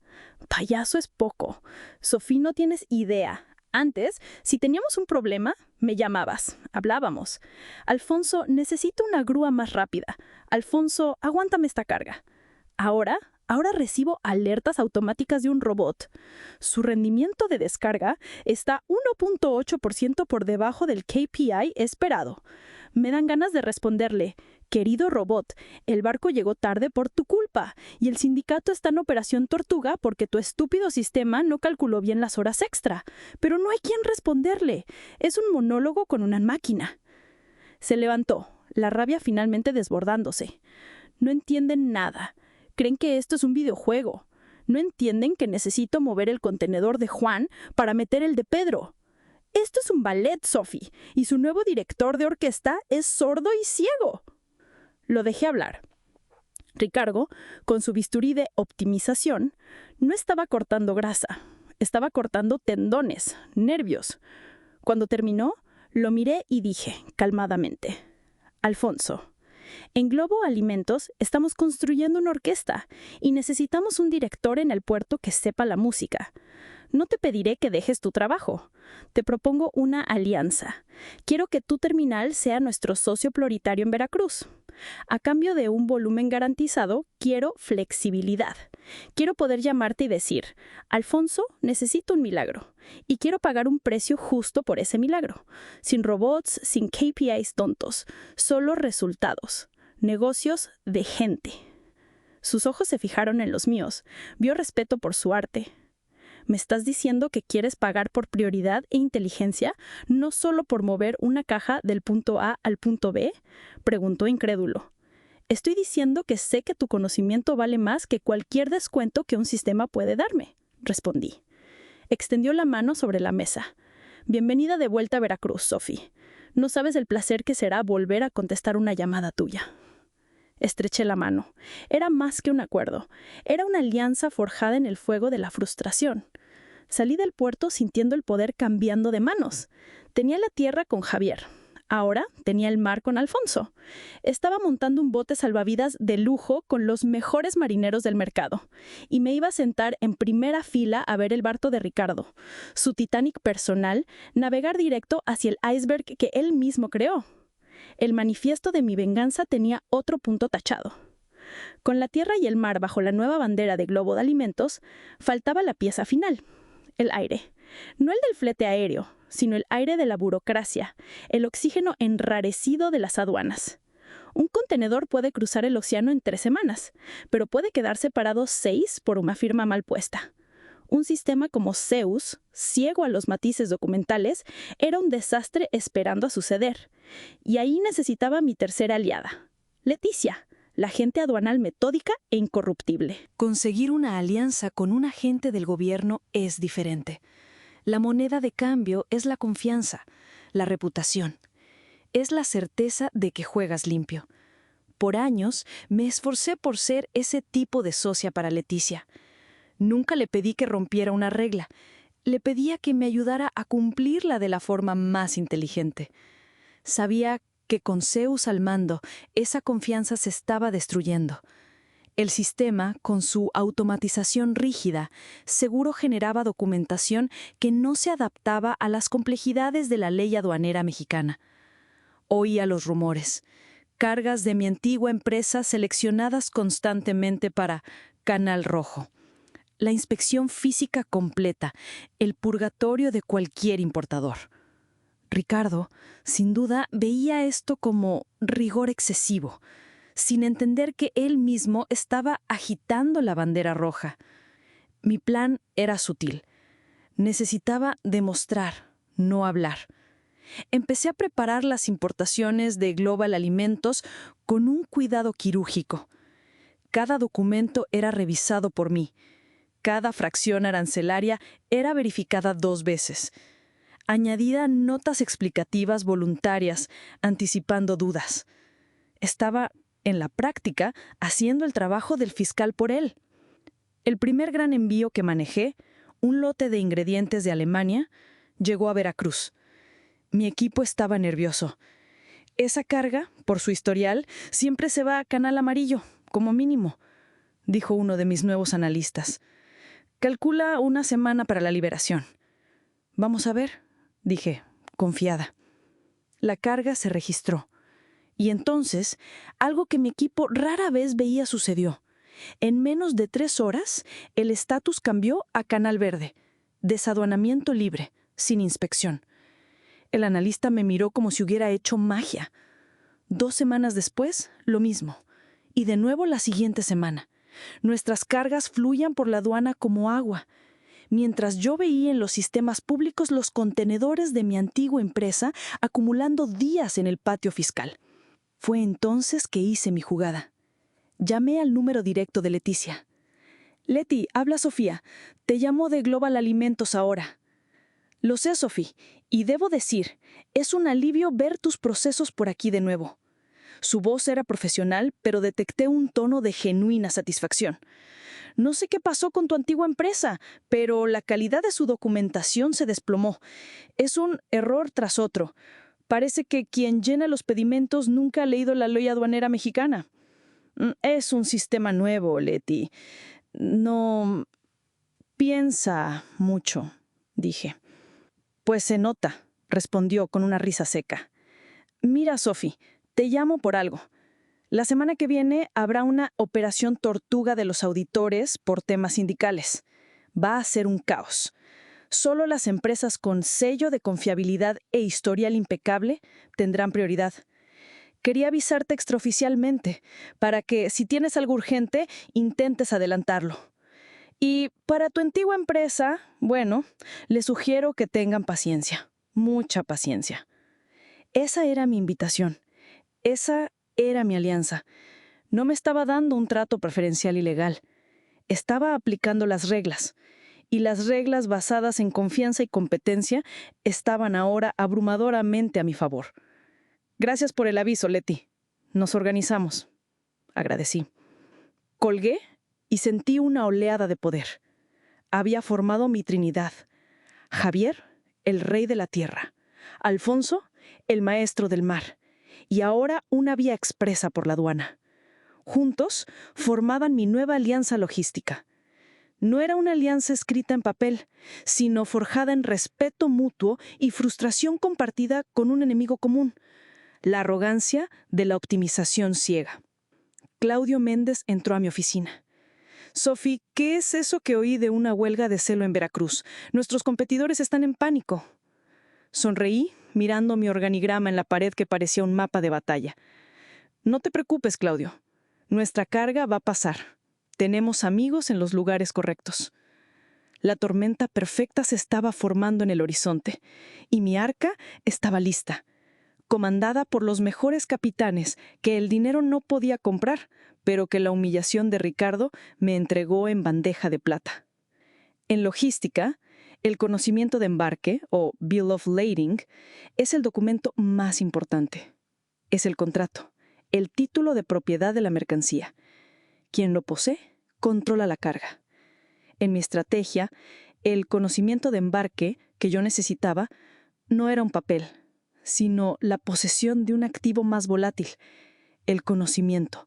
[SPEAKER 4] «Payaso es poco. Sofía, no tienes idea. Antes, si teníamos un problema, me llamabas, hablábamos. Alfonso, necesito una grúa más rápida. Alfonso, aguántame esta carga. Ahora recibo alertas automáticas de un robot. Su rendimiento de descarga está 1.8% por debajo del KPI esperado. Me dan ganas de responderle: «Querido robot, el barco llegó tarde por tu culpa y el sindicato está en operación tortuga porque tu estúpido sistema no calculó bien las horas extra. Pero no hay quien responderle. Es un monólogo con una máquina». Se levantó, la rabia finalmente desbordándose. «No entienden nada. Creen que esto es un videojuego. No entienden que necesito mover el contenedor de Juan para meter el de Pedro. Esto es un ballet, Sophie, y su nuevo director de orquesta es sordo y ciego». Lo dejé hablar. Ricardo, con su bisturí de optimización, no estaba cortando grasa, estaba cortando tendones, nervios. Cuando terminó, lo miré y dije, calmadamente: «Alfonso, en Globo Alimentos estamos construyendo una orquesta y necesitamos un director en el puerto que sepa la música. No te pediré que dejes tu trabajo. Te propongo una alianza. Quiero que tu terminal sea nuestro socio prioritario en Veracruz. A cambio de un volumen garantizado, quiero flexibilidad. Quiero poder llamarte y decir: «Alfonso, necesito un milagro. Y quiero pagar un precio justo por ese milagro. Sin robots, sin KPIs tontos. Solo resultados. Negocios de gente». Sus ojos se fijaron en los míos. Vio respeto por su arte. «¿Me estás diciendo que quieres pagar por prioridad e inteligencia, no solo por mover una caja del punto A al punto B?», preguntó incrédulo. «Estoy diciendo que sé que tu conocimiento vale más que cualquier descuento que un sistema puede darme», respondí. Extendió la mano sobre la mesa. «Bienvenida de vuelta a Veracruz, Sophie. No sabes el placer que será volver a contestar una llamada tuya». Estreché la mano. Era más que un acuerdo. Era una alianza forjada en el fuego de la frustración. Salí del puerto sintiendo el poder cambiando de manos. Tenía la tierra con Javier. Ahora tenía el mar con Alfonso. Estaba montando un bote salvavidas de lujo con los mejores marineros del mercado. Y me iba a sentar en primera fila a ver el barco de Ricardo, su Titanic personal, navegar directo hacia el iceberg que él mismo creó. El manifiesto de mi venganza tenía otro punto tachado. Con la tierra y el mar bajo la nueva bandera de Globo de Alimentos, faltaba la pieza final: el aire. No el del flete aéreo, sino el aire de la burocracia, el oxígeno enrarecido de las aduanas. Un contenedor puede cruzar el océano en 3 semanas, pero puede quedar separado 6 por una firma mal puesta. Un sistema como Zeus, ciego a los matices documentales, era un desastre esperando a suceder. Y ahí necesitaba mi tercera aliada, Leticia, la agente aduanal metódica e incorruptible.
[SPEAKER 3] Conseguir una alianza con un agente del gobierno es diferente. La moneda de cambio es la confianza, la reputación. Es la certeza de que juegas limpio. Por años me esforcé por ser ese tipo de socia para Leticia. Nunca le pedí que rompiera una regla. Le pedía que me ayudara a cumplirla de la forma más inteligente. Sabía que con Zeus al mando, esa confianza se estaba destruyendo. El sistema, con su automatización rígida, seguro generaba documentación que no se adaptaba a las complejidades de la ley aduanera mexicana. Oía los rumores. Cargas de mi antigua empresa seleccionadas constantemente para Canal Rojo. La inspección física completa, el purgatorio de cualquier importador. Ricardo, sin duda, veía esto como rigor excesivo, sin entender que él mismo estaba agitando la bandera roja. Mi plan era sutil. Necesitaba demostrar, no hablar. Empecé a preparar las importaciones de Global Alimentos con un cuidado quirúrgico.
[SPEAKER 4] Cada documento era revisado por mí. Cada fracción arancelaria era verificada 2 veces. Añadida notas explicativas voluntarias, anticipando dudas. Estaba, en la práctica, haciendo el trabajo del fiscal por él. El primer gran envío que manejé, un lote de ingredientes de Alemania, llegó a Veracruz. Mi equipo estaba nervioso. Esa carga, por su historial, siempre se va a Canal Amarillo, como mínimo, dijo uno de mis nuevos analistas. Calcula 1 semana para la liberación. Vamos a ver, dije, confiada. La carga se registró. Y entonces, algo que mi equipo rara vez veía sucedió. En menos de 3 horas, el estatus cambió a Canal Verde, desaduanamiento libre, sin inspección. El analista me miró como si hubiera hecho magia. 2 semanas después, lo mismo. Y de nuevo la siguiente semana. Nuestras cargas fluían por la aduana como agua, mientras yo veía en los sistemas públicos los contenedores de mi antigua empresa acumulando días en el patio fiscal. Fue entonces que hice mi jugada. Llamé al número directo de Leticia. Leti, habla Sofía. Te llamo de Global Alimentos ahora. Lo sé, Sofía, y debo decir, es un alivio ver tus procesos por aquí de nuevo. Su voz era profesional, pero detecté un tono de genuina satisfacción. No sé qué pasó con tu antigua empresa, pero la calidad de su documentación se desplomó. Es un error tras otro. Parece que quien llena los pedimentos nunca ha leído la ley aduanera mexicana. Es un sistema nuevo, Leti. No piensa mucho, dije. Pues se nota, respondió con una risa seca. Mira, Sophie, te llamo por algo. La semana que viene habrá una operación tortuga de los auditores por temas sindicales. Va a ser un caos. Solo las empresas con sello de confiabilidad e historial impecable tendrán prioridad. Quería avisarte extraoficialmente para que, si tienes algo urgente, intentes adelantarlo. Y para tu antigua empresa, bueno, les sugiero que tengan paciencia, mucha paciencia. Esa era mi invitación. Esa era mi alianza. No me estaba dando un trato preferencial ilegal. Estaba aplicando las reglas. Y las reglas basadas en confianza y competencia estaban ahora abrumadoramente a mi favor. Gracias por el aviso, Leti. Nos organizamos. Agradecí. Colgué y sentí una oleada de poder. Había formado mi trinidad. Javier, el rey de la tierra. Alfonso, el maestro del mar. Y ahora una vía expresa por la aduana. Juntos formaban mi nueva alianza logística. No era una alianza escrita en papel, sino forjada en respeto mutuo y frustración compartida con un enemigo común, la arrogancia de la optimización ciega. Claudio Méndez entró a mi oficina. Sophie, ¿qué es eso que oí de una huelga de celo en Veracruz? Nuestros competidores están en pánico. Sonreí, mirando mi organigrama en la pared que parecía un mapa de batalla. No te preocupes, Claudio. Nuestra carga va a pasar. Tenemos amigos en los lugares correctos. La tormenta perfecta se estaba formando en el horizonte, y mi arca estaba lista, comandada por los mejores capitanes que el dinero no podía comprar, pero que la humillación de Ricardo me entregó en bandeja de plata. En logística, el conocimiento de embarque, o Bill of Lading, es el documento más importante. Es el contrato, el título de propiedad de la mercancía. Quien lo posee, controla la carga. En mi estrategia, el conocimiento de embarque que yo necesitaba no era un papel, sino la posesión de un activo más volátil, el conocimiento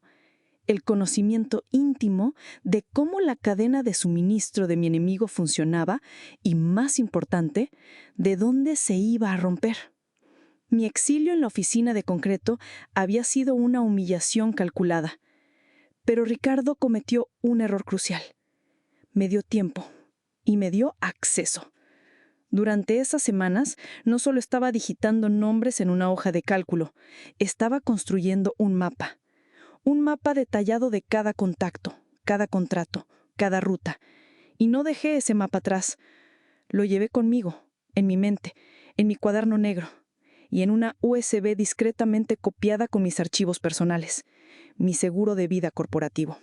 [SPEAKER 4] íntimo de cómo la cadena de suministro de mi enemigo funcionaba y, más importante, de dónde se iba a romper. Mi exilio en la oficina de concreto había sido una humillación calculada. Pero Ricardo cometió un error crucial. Me dio tiempo y me dio acceso. Durante esas semanas no solo estaba digitando nombres en una hoja de cálculo, estaba construyendo un mapa detallado de cada contacto, cada contrato, cada ruta. Y no dejé ese mapa atrás. Lo llevé conmigo, en mi mente, en mi cuaderno negro y en una USB discretamente copiada con mis archivos personales, mi seguro de vida corporativo.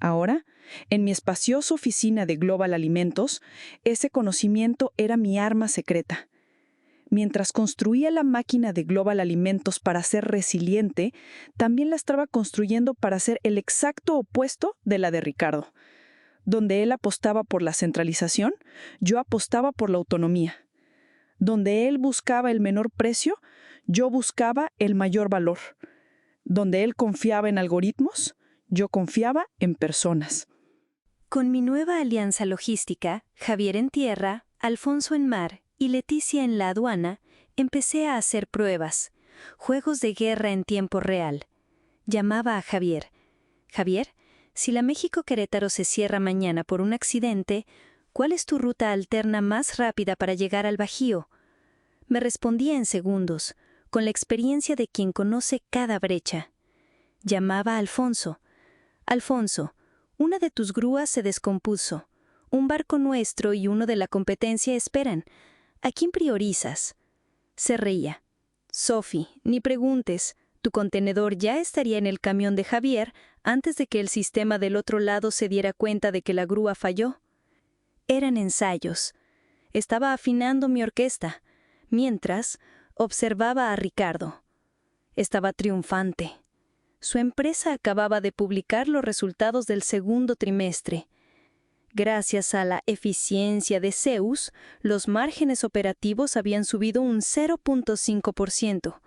[SPEAKER 5] Ahora, en mi espaciosa oficina de Global Alimentos, ese conocimiento era mi arma secreta. Mientras construía la máquina de Global Alimentos para ser resiliente, también la estaba construyendo para ser el exacto opuesto de la de Ricardo. Donde él apostaba por la centralización, yo apostaba por la autonomía. Donde él buscaba el menor precio, yo buscaba el mayor valor. Donde él confiaba en algoritmos, yo confiaba en personas.
[SPEAKER 6] Con mi nueva alianza logística, Javier en tierra, Alfonso en mar y Leticia en la aduana, empecé a hacer pruebas, juegos de guerra en tiempo real. Llamaba a Javier. Javier, si la México-Querétaro se cierra mañana por un accidente, ¿cuál es tu ruta alterna más rápida para llegar al Bajío? Me respondía en segundos, con la experiencia de quien conoce cada brecha. Llamaba a Alfonso. Alfonso, una de tus grúas se descompuso. Un barco nuestro y uno de la competencia esperan. ¿A quién priorizas? Se reía. Sophie, ni preguntes. Tu contenedor ya estaría en el camión de Javier antes de que el sistema del otro lado se diera cuenta de que la grúa falló. Eran ensayos. Estaba afinando mi orquesta, mientras observaba a Ricardo. Estaba triunfante. Su empresa acababa de publicar los resultados del segundo trimestre. Gracias a la eficiencia de Zeus, los márgenes operativos habían subido un 0.5%,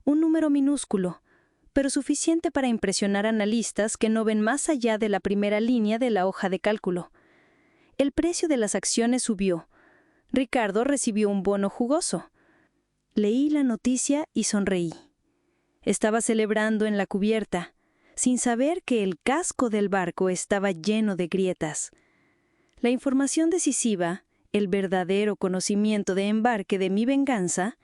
[SPEAKER 6] un número minúsculo, pero suficiente para impresionar a analistas que no ven más allá de la primera línea de la hoja de cálculo. El precio de las acciones subió. Ricardo recibió un bono jugoso. Leí la noticia y sonreí. Estaba celebrando en la cubierta, sin saber que el casco del barco estaba lleno de grietas. La información decisiva, el verdadero conocimiento de embarque de mi venganza,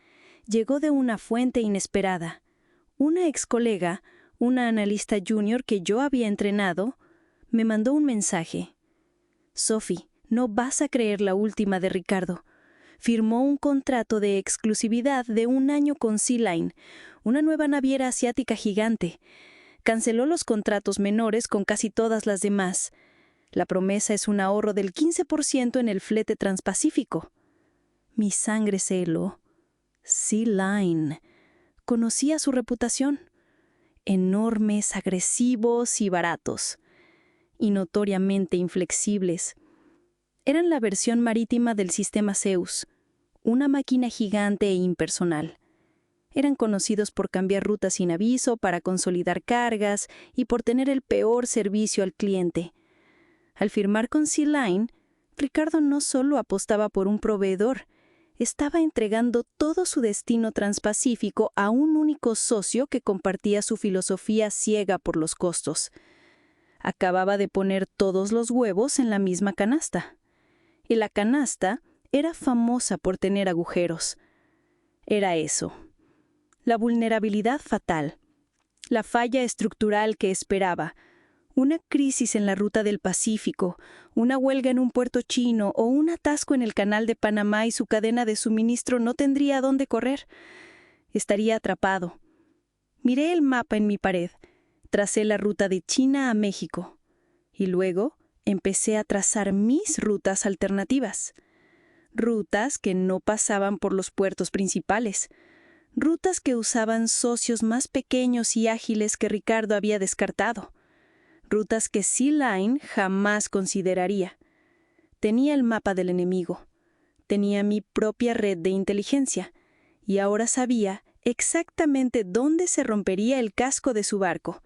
[SPEAKER 6] llegó de una fuente inesperada. Una ex colega, una analista junior que yo había entrenado, me mandó un mensaje. Sophie, no vas a creer la última de Ricardo. Firmó un contrato de exclusividad de 1 año con Sea Line, una nueva naviera asiática gigante. Canceló los contratos menores con casi todas las demás. La promesa es un ahorro del 15% en el flete transpacífico. Mi sangre se heló. Sea Line. Conocía su reputación. Enormes, agresivos y baratos. Y notoriamente inflexibles. Eran la versión marítima del sistema Zeus, una máquina gigante e impersonal. Eran conocidos por cambiar rutas sin aviso, para consolidar cargas y por tener el peor servicio al cliente. Al firmar con Sea Line, Ricardo no solo apostaba por un proveedor, estaba entregando todo su destino transpacífico a un único socio que compartía su filosofía ciega por los costos. Acababa de poner todos los huevos en la misma canasta. Y la canasta era famosa por tener agujeros. Era eso. La vulnerabilidad fatal. La falla estructural que esperaba. Una crisis en la ruta del Pacífico, una huelga en un puerto chino o un atasco en el canal de Panamá y su cadena de suministro no tendría a dónde correr. Estaría atrapado. Miré el mapa en mi pared. Tracé la ruta de China a México. Y luego empecé a trazar mis rutas alternativas. Rutas que no pasaban por los puertos principales. Rutas que usaban socios más pequeños y ágiles que Ricardo había descartado. Rutas que Sea Line jamás consideraría. Tenía el mapa del enemigo. Tenía mi propia red de inteligencia. Y ahora sabía exactamente dónde se rompería el casco de su barco.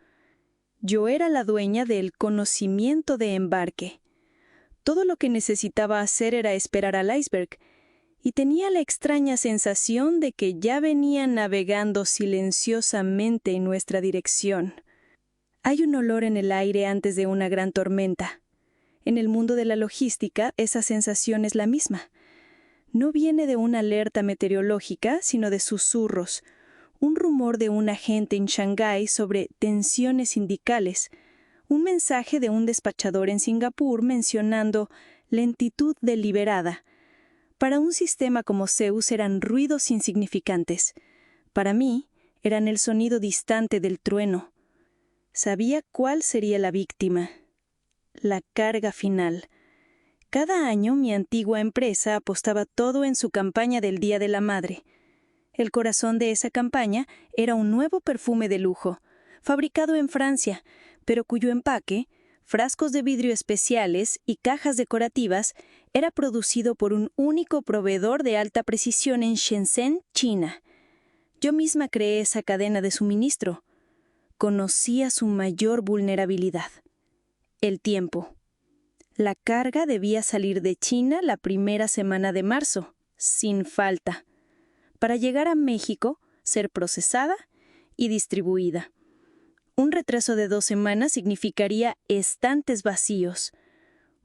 [SPEAKER 6] Yo era la dueña del conocimiento de embarque. Todo lo que necesitaba hacer era esperar al iceberg, y tenía la extraña sensación de que ya venía navegando silenciosamente en nuestra dirección. Hay un olor en el aire antes de una gran tormenta. En el mundo de la logística, esa sensación es la misma. No viene de una alerta meteorológica, sino de susurros, un rumor de un agente en Shanghái sobre tensiones sindicales, un mensaje de un despachador en Singapur mencionando lentitud deliberada. Para un sistema como Zeus eran ruidos insignificantes. Para mí, eran el sonido distante del trueno. Sabía cuál sería la víctima.
[SPEAKER 4] la carga final. Cada año mi antigua empresa apostaba todo en su campaña del Día de la Madre. El corazón de esa campaña era un nuevo perfume de lujo, fabricado en Francia, pero cuyo empaque, frascos de vidrio especiales y cajas decorativas, era producido por un único proveedor de alta precisión en Shenzhen, China. Yo misma creé esa cadena de suministro. Conocía su mayor vulnerabilidad: el tiempo. La carga debía salir de China la primera semana de marzo, sin falta, para llegar a México, ser procesada y distribuida. Un retraso de 2 semanas significaría estantes vacíos,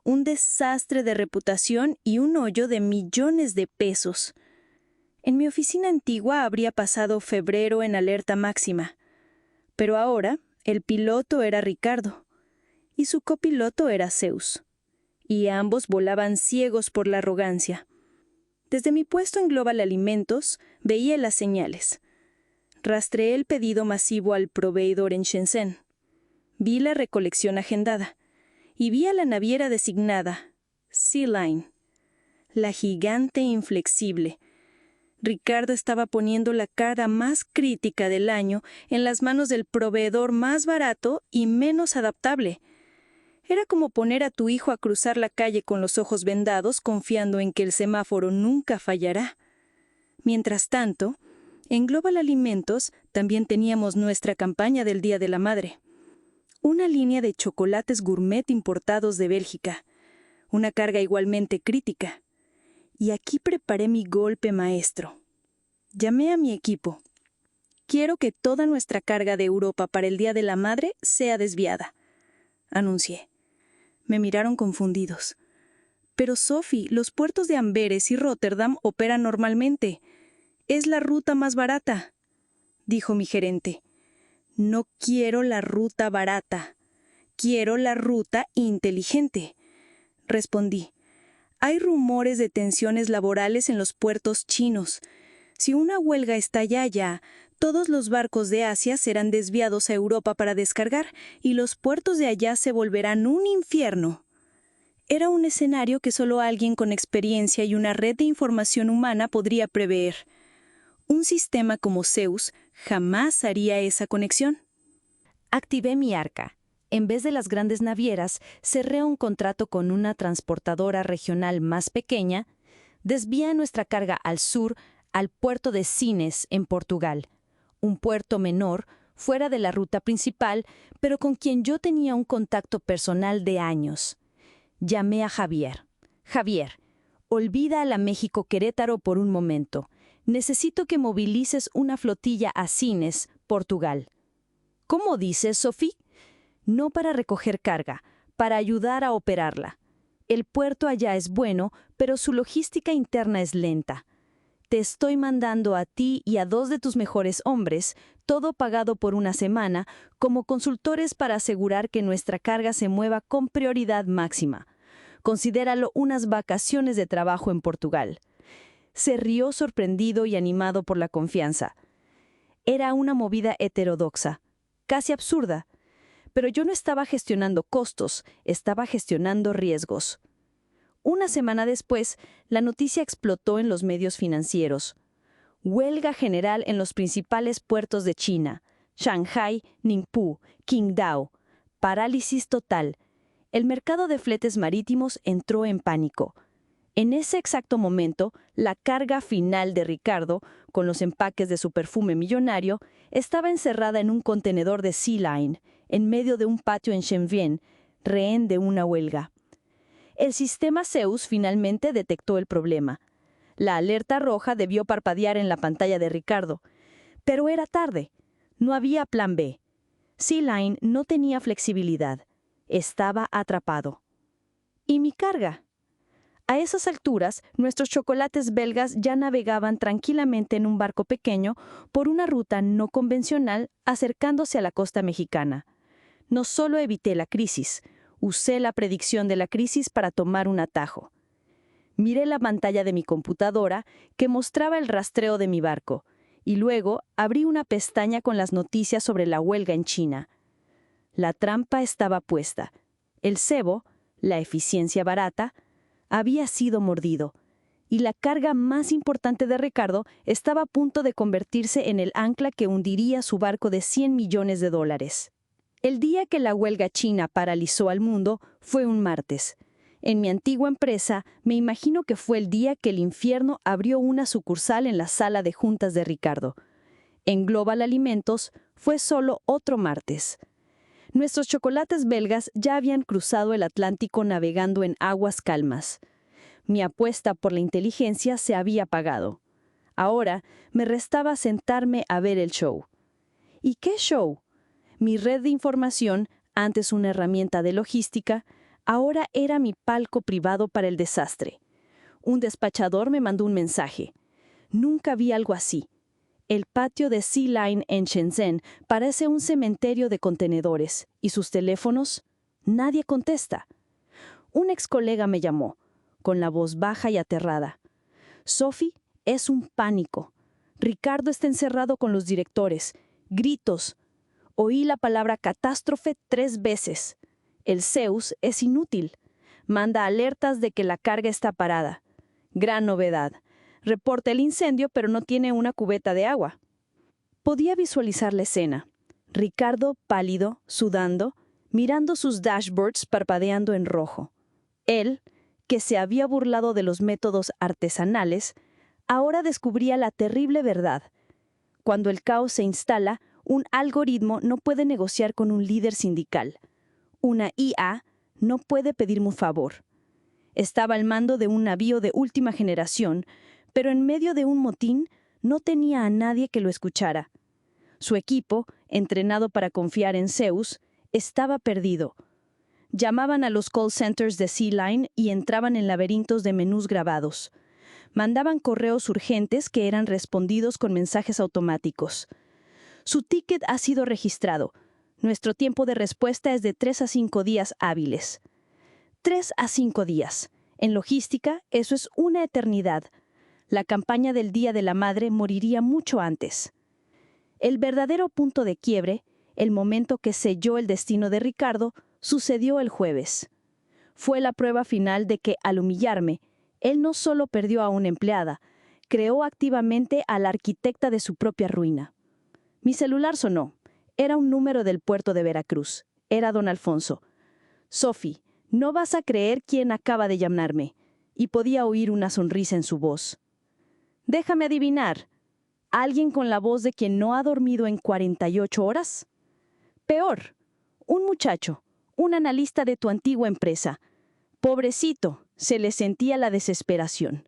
[SPEAKER 4] un desastre de reputación y un hoyo de millones de pesos. En mi oficina antigua habría pasado febrero en alerta máxima, pero ahora el piloto era Ricardo y su copiloto era Zeus, y ambos volaban ciegos por la arrogancia. Desde mi puesto en Global Alimentos veía las señales. Rastreé el pedido masivo al proveedor en Shenzhen. Vi la recolección agendada y vi a la naviera designada, Sea Line, la gigante inflexible. Ricardo estaba poniendo la carga más crítica del año en las manos del proveedor más barato y menos adaptable. Era como poner a tu hijo a cruzar la calle con los ojos vendados, confiando en que el semáforo nunca fallará. Mientras tanto, en Global Alimentos también teníamos nuestra campaña del Día de la Madre. Una línea de chocolates gourmet importados de Bélgica. Una carga igualmente crítica. Y aquí preparé mi golpe maestro. Llamé a mi equipo. Quiero que toda nuestra carga de Europa para el Día de la Madre sea desviada, anuncié. Me miraron confundidos. Pero Sophie, los puertos de Amberes y Róterdam operan normalmente. Es la ruta más barata, dijo mi gerente. No quiero la ruta barata. Quiero la ruta inteligente, respondí. Hay rumores de tensiones laborales en los puertos chinos. Si una huelga estalla allá, todos los barcos de Asia serán desviados a Europa para descargar y los puertos de allá se volverán un infierno. Era un escenario que solo alguien con experiencia y una red de información humana podría prever. Un sistema como Zeus jamás haría esa conexión.
[SPEAKER 2] Activé mi arca. En vez de las grandes navieras, cerré un contrato con una transportadora regional más pequeña. Desvía nuestra carga al sur, al puerto de Sines, en Portugal. Un puerto menor, fuera de la ruta principal, pero con quien yo tenía un contacto personal de años. Llamé a Javier. Javier, olvida a la México-Querétaro por un momento. Necesito que movilices una flotilla a Sines, Portugal. ¿Cómo dices, Sophie? No para recoger carga, para ayudar a operarla. El puerto allá es bueno, pero su logística interna es lenta. Te estoy mandando a ti y a 2 de tus mejores hombres, todo pagado por una semana, como consultores para asegurar que nuestra carga se mueva con prioridad máxima. Considéralo unas vacaciones de trabajo en Portugal. Se rió sorprendido y animado por la confianza. Era una movida heterodoxa, casi absurda. Pero yo no estaba gestionando costos, estaba gestionando riesgos. Una semana después, la noticia explotó en los medios financieros. Huelga general en los principales puertos de China: Shanghai, Ningbo, Qingdao. Parálisis total. El mercado de fletes marítimos entró en pánico. En ese exacto momento, la carga final de Ricardo, con los empaques de su perfume millonario, estaba encerrada en un contenedor de Sea Line, en medio de un patio en Shenzhen, rehén de una huelga. El sistema Zeus finalmente detectó el problema. La alerta roja debió parpadear en la pantalla de Ricardo. Pero era tarde. No había plan B. Sea Line no tenía flexibilidad. Estaba atrapado. ¿Y mi carga? A esas alturas, nuestros chocolates belgas ya navegaban tranquilamente en un barco pequeño por una ruta no convencional acercándose a la costa mexicana. No solo evité la crisis, usé la predicción de la crisis para tomar un atajo. Miré la pantalla de mi computadora que mostraba el rastreo de mi barco, y luego abrí una pestaña con las noticias sobre la huelga en China. La trampa estaba puesta. El cebo, la eficiencia barata, había sido mordido, y la carga más importante de Ricardo estaba a punto de convertirse en el ancla que hundiría su barco de $100 millones. El día que la huelga china paralizó al mundo fue un martes. En mi antigua empresa, me imagino que fue el día que el infierno abrió una sucursal en la sala de juntas de Ricardo. En Global Alimentos fue solo otro martes. Nuestros chocolates belgas ya habían cruzado el Atlántico navegando en aguas calmas. Mi apuesta por la inteligencia se había pagado. Ahora me restaba sentarme a ver el show. ¿Y qué show? Mi red de información, antes una herramienta de logística, ahora era mi palco privado para el desastre. Un despachador me mandó un mensaje. Nunca vi algo así. El patio de Sea Line en Shenzhen parece un cementerio de contenedores. ¿Y sus teléfonos? Nadie contesta. Un ex colega me llamó, con la voz baja y aterrada. Sophie, es un pánico. Ricardo está encerrado con los directores. Gritos. Oí la palabra catástrofe 3 veces. El Zeus es inútil. Manda alertas de que la carga está parada. Gran novedad. Reporta el incendio, pero no tiene una cubeta de agua. Podía visualizar la escena. Ricardo, pálido, sudando, mirando sus dashboards parpadeando en rojo. Él, que se había burlado de los métodos artesanales, ahora descubría la terrible verdad. Cuando el caos se instala, un algoritmo no puede negociar con un líder sindical. Una IA no puede pedirme un favor. Estaba al mando de un navío de última generación, pero en medio de un motín no tenía a nadie que lo escuchara. Su equipo, entrenado para confiar en Zeus, estaba perdido. Llamaban a los call centers de Sea Line y entraban en laberintos de menús grabados. Mandaban correos urgentes que eran respondidos con mensajes automáticos. Su ticket ha sido registrado. Nuestro tiempo de respuesta es de 3 a 5 días hábiles. 3 a 5 días. En logística, eso es una eternidad. La campaña del Día de la Madre moriría mucho antes. El verdadero punto de quiebre, el momento que selló el destino de Ricardo, sucedió el jueves. Fue la prueba final de que, al humillarme, él no solo perdió a una empleada, creó activamente a la arquitecta de su propia ruina. Mi celular sonó. Era un número del puerto de Veracruz. Era don Alfonso. Sophie, no vas a creer quién acaba de llamarme. Y podía oír una sonrisa en su voz. Déjame adivinar. ¿Alguien con la voz de quien no ha dormido en 48 horas? Peor. Un muchacho, un analista de tu antigua empresa. Pobrecito, se le sentía la desesperación.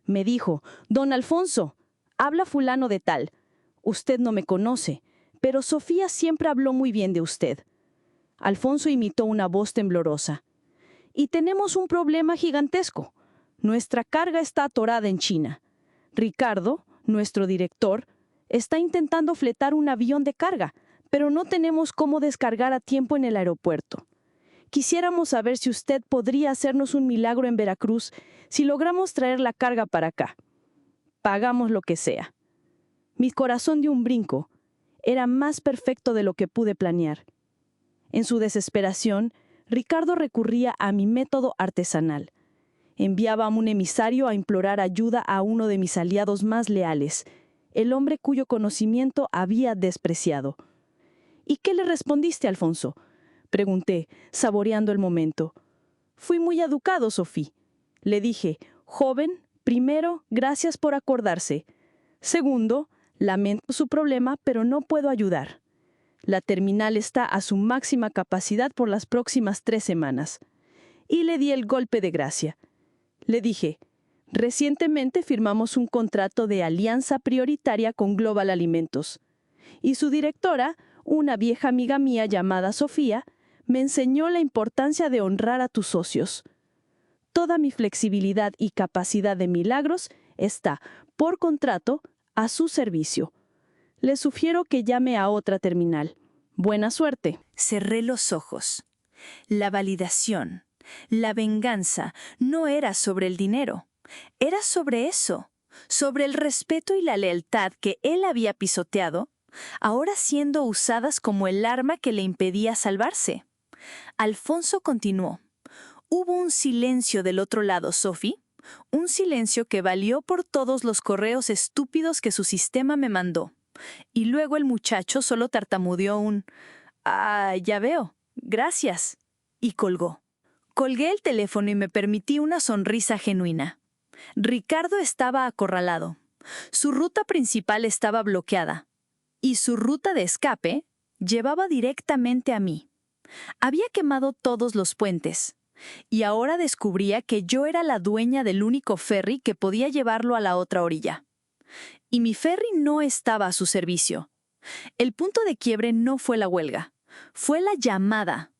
[SPEAKER 2] Me dijo, don Alfonso, habla fulano de tal. Usted no me conoce, pero Sofía siempre habló muy bien de usted. Alfonso imitó una voz temblorosa. Y tenemos un problema gigantesco. Nuestra carga está atorada en China. Ricardo, nuestro director, está intentando fletar un avión de carga, pero no tenemos cómo descargar a tiempo en el aeropuerto. Quisiéramos saber si usted podría hacernos un milagro en Veracruz si logramos traer la carga para acá. Pagamos lo que sea. Mi corazón dio un brinco. Era más perfecto de lo que pude planear. En su desesperación, Ricardo recurría a mi método artesanal. Enviaba a un emisario a implorar ayuda a uno de mis aliados más leales, el hombre cuyo conocimiento había despreciado. ¿Y qué le respondiste, Alfonso?, pregunté, saboreando el momento. Fui muy educado, Sophie. Le dije, joven, primero, gracias por acordarse. Segundo, lamento su problema, pero no puedo ayudar. La terminal está a su máxima capacidad por las próximas 3 semanas. Y le di el golpe de gracia. Le dije, recientemente firmamos un contrato de alianza prioritaria con Global Alimentos. Y su directora, una vieja amiga mía llamada Sofía, me enseñó la importancia de honrar a tus socios. Toda mi flexibilidad y capacidad de milagros está, por contrato, a su servicio. Le sugiero que llame a otra terminal. Buena suerte. Cerré los ojos. La validación, la venganza, no era sobre el dinero. Era sobre eso, sobre el respeto y la lealtad que él había pisoteado, ahora siendo usadas como el arma que le impedía salvarse. Alfonso continuó. Hubo un silencio del otro lado, Sophie. Un silencio que valió por todos los correos estúpidos que su sistema me mandó. Y luego el muchacho solo tartamudeó un ya veo, gracias, y colgó. Colgué el teléfono y me permití una sonrisa genuina. Ricardo estaba acorralado. Su ruta principal estaba bloqueada. Y su ruta de escape llevaba directamente a mí. Había quemado todos los puentes. Y ahora descubría que yo era la dueña del único ferry que podía llevarlo a la otra orilla. Y mi ferry no estaba a su servicio. El punto de quiebre no fue la huelga, fue la llamada.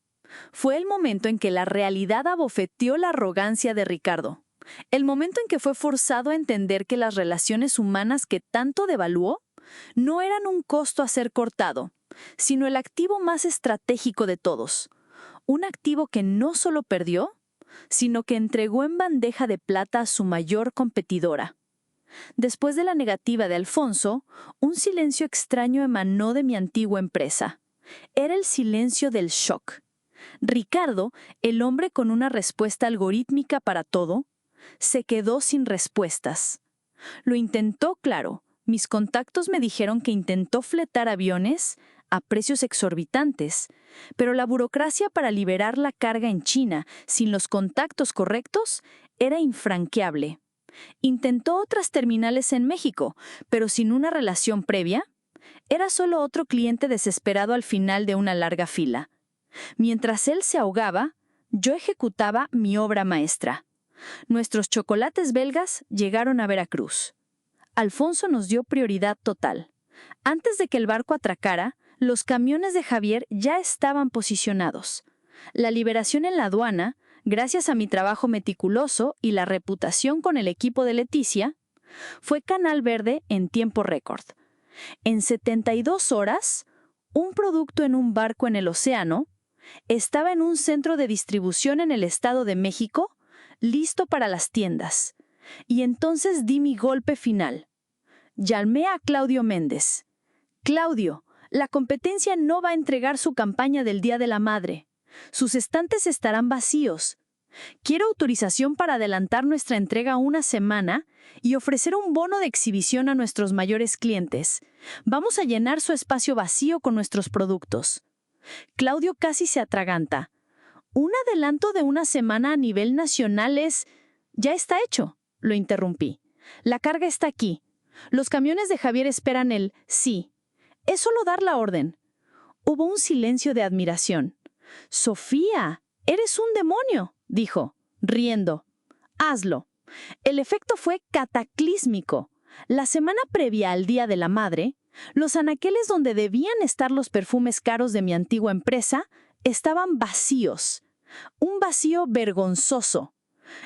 [SPEAKER 2] Fue el momento en que la realidad abofeteó la arrogancia de Ricardo. El momento en que fue forzado a entender que las relaciones humanas que tanto devaluó no eran un costo a ser cortado, sino el activo más estratégico de todos. Un activo que no solo perdió, sino que entregó en bandeja de plata a su mayor competidora. Después de la negativa de Alfonso, un silencio extraño emanó de mi antigua empresa. Era el silencio del shock. Ricardo, el hombre con una respuesta algorítmica para todo, se quedó sin respuestas. Lo intentó, claro. Mis contactos me dijeron que intentó fletar aviones a precios exorbitantes, pero la burocracia para liberar la carga en China sin los contactos correctos era infranqueable. Intentó otras terminales en México, pero sin una relación previa. Era solo otro cliente desesperado al final de una larga fila. Mientras él se ahogaba, yo ejecutaba mi obra maestra. Nuestros chocolates belgas llegaron a Veracruz. Alfonso nos dio prioridad total. Antes de que el barco atracara, los camiones de Javier ya estaban posicionados. La liberación en la aduana, gracias a mi trabajo meticuloso y la reputación con el equipo de Leticia, fue canal verde en tiempo récord. En 72 horas, un producto en un barco en el océano estaba en un centro de distribución en el Estado de México, listo para las tiendas. Y entonces di mi golpe final. Llamé a Claudio Méndez. Claudio, la competencia no va a entregar su campaña del Día de la Madre. Sus estantes estarán vacíos. Quiero autorización para adelantar nuestra entrega una semana y ofrecer un bono de exhibición a nuestros mayores clientes. Vamos a llenar su espacio vacío con nuestros productos. Claudio casi se atraganta. Un adelanto de una semana a nivel nacional es... Ya está hecho, lo interrumpí. La carga está aquí. Los camiones de Javier esperan el sí. Es solo dar la orden. Hubo un silencio de admiración. Sofía, eres un demonio, dijo, riendo. Hazlo. El efecto fue cataclísmico. La semana previa al Día de la Madre, los anaqueles donde debían estar los perfumes caros de mi antigua empresa estaban vacíos. Un vacío vergonzoso.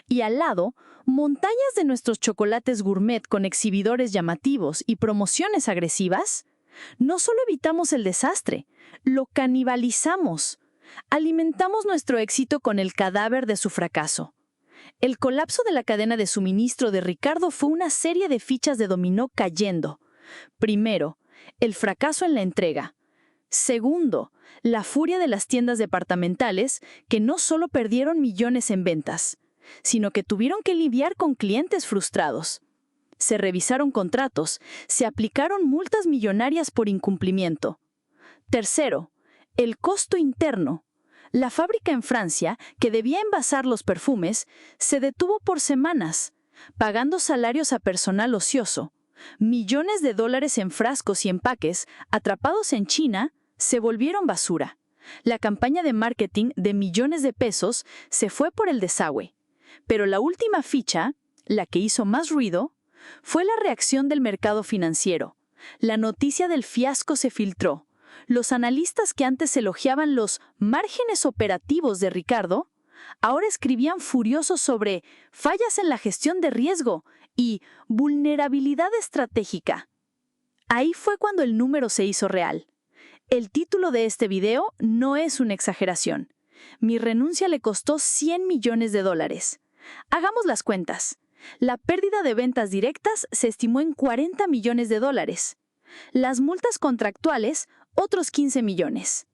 [SPEAKER 2] Y al lado, montañas de nuestros chocolates gourmet con exhibidores llamativos y promociones agresivas. No solo evitamos el desastre, lo canibalizamos. Alimentamos nuestro éxito con el cadáver de su fracaso. El colapso de la cadena de suministro de Ricardo fue una serie de fichas de dominó cayendo. Primero, el fracaso en la entrega. Segundo, la furia de las tiendas departamentales que no solo perdieron millones en ventas, sino que tuvieron que lidiar con clientes frustrados. Se revisaron contratos, se aplicaron multas millonarias por incumplimiento. Tercero, el costo interno. La fábrica en Francia, que debía envasar los perfumes, se detuvo por semanas, pagando salarios a personal ocioso. Millones de dólares en frascos y empaques, atrapados en China, se volvieron basura. La campaña de marketing de millones de pesos se fue por el desagüe. Pero la última ficha, la que hizo más ruido, fue la reacción del mercado financiero. La noticia del fiasco se filtró. Los analistas que antes elogiaban los márgenes operativos de Ricardo, ahora escribían furiosos sobre fallas en la gestión de riesgo y vulnerabilidad estratégica. Ahí fue cuando el número se hizo real. El título de este video no es una exageración. Mi renuncia le costó $100 millones. Hagamos las cuentas. La pérdida de ventas directas se estimó en $40 millones. Las multas contractuales, otros 15 millones.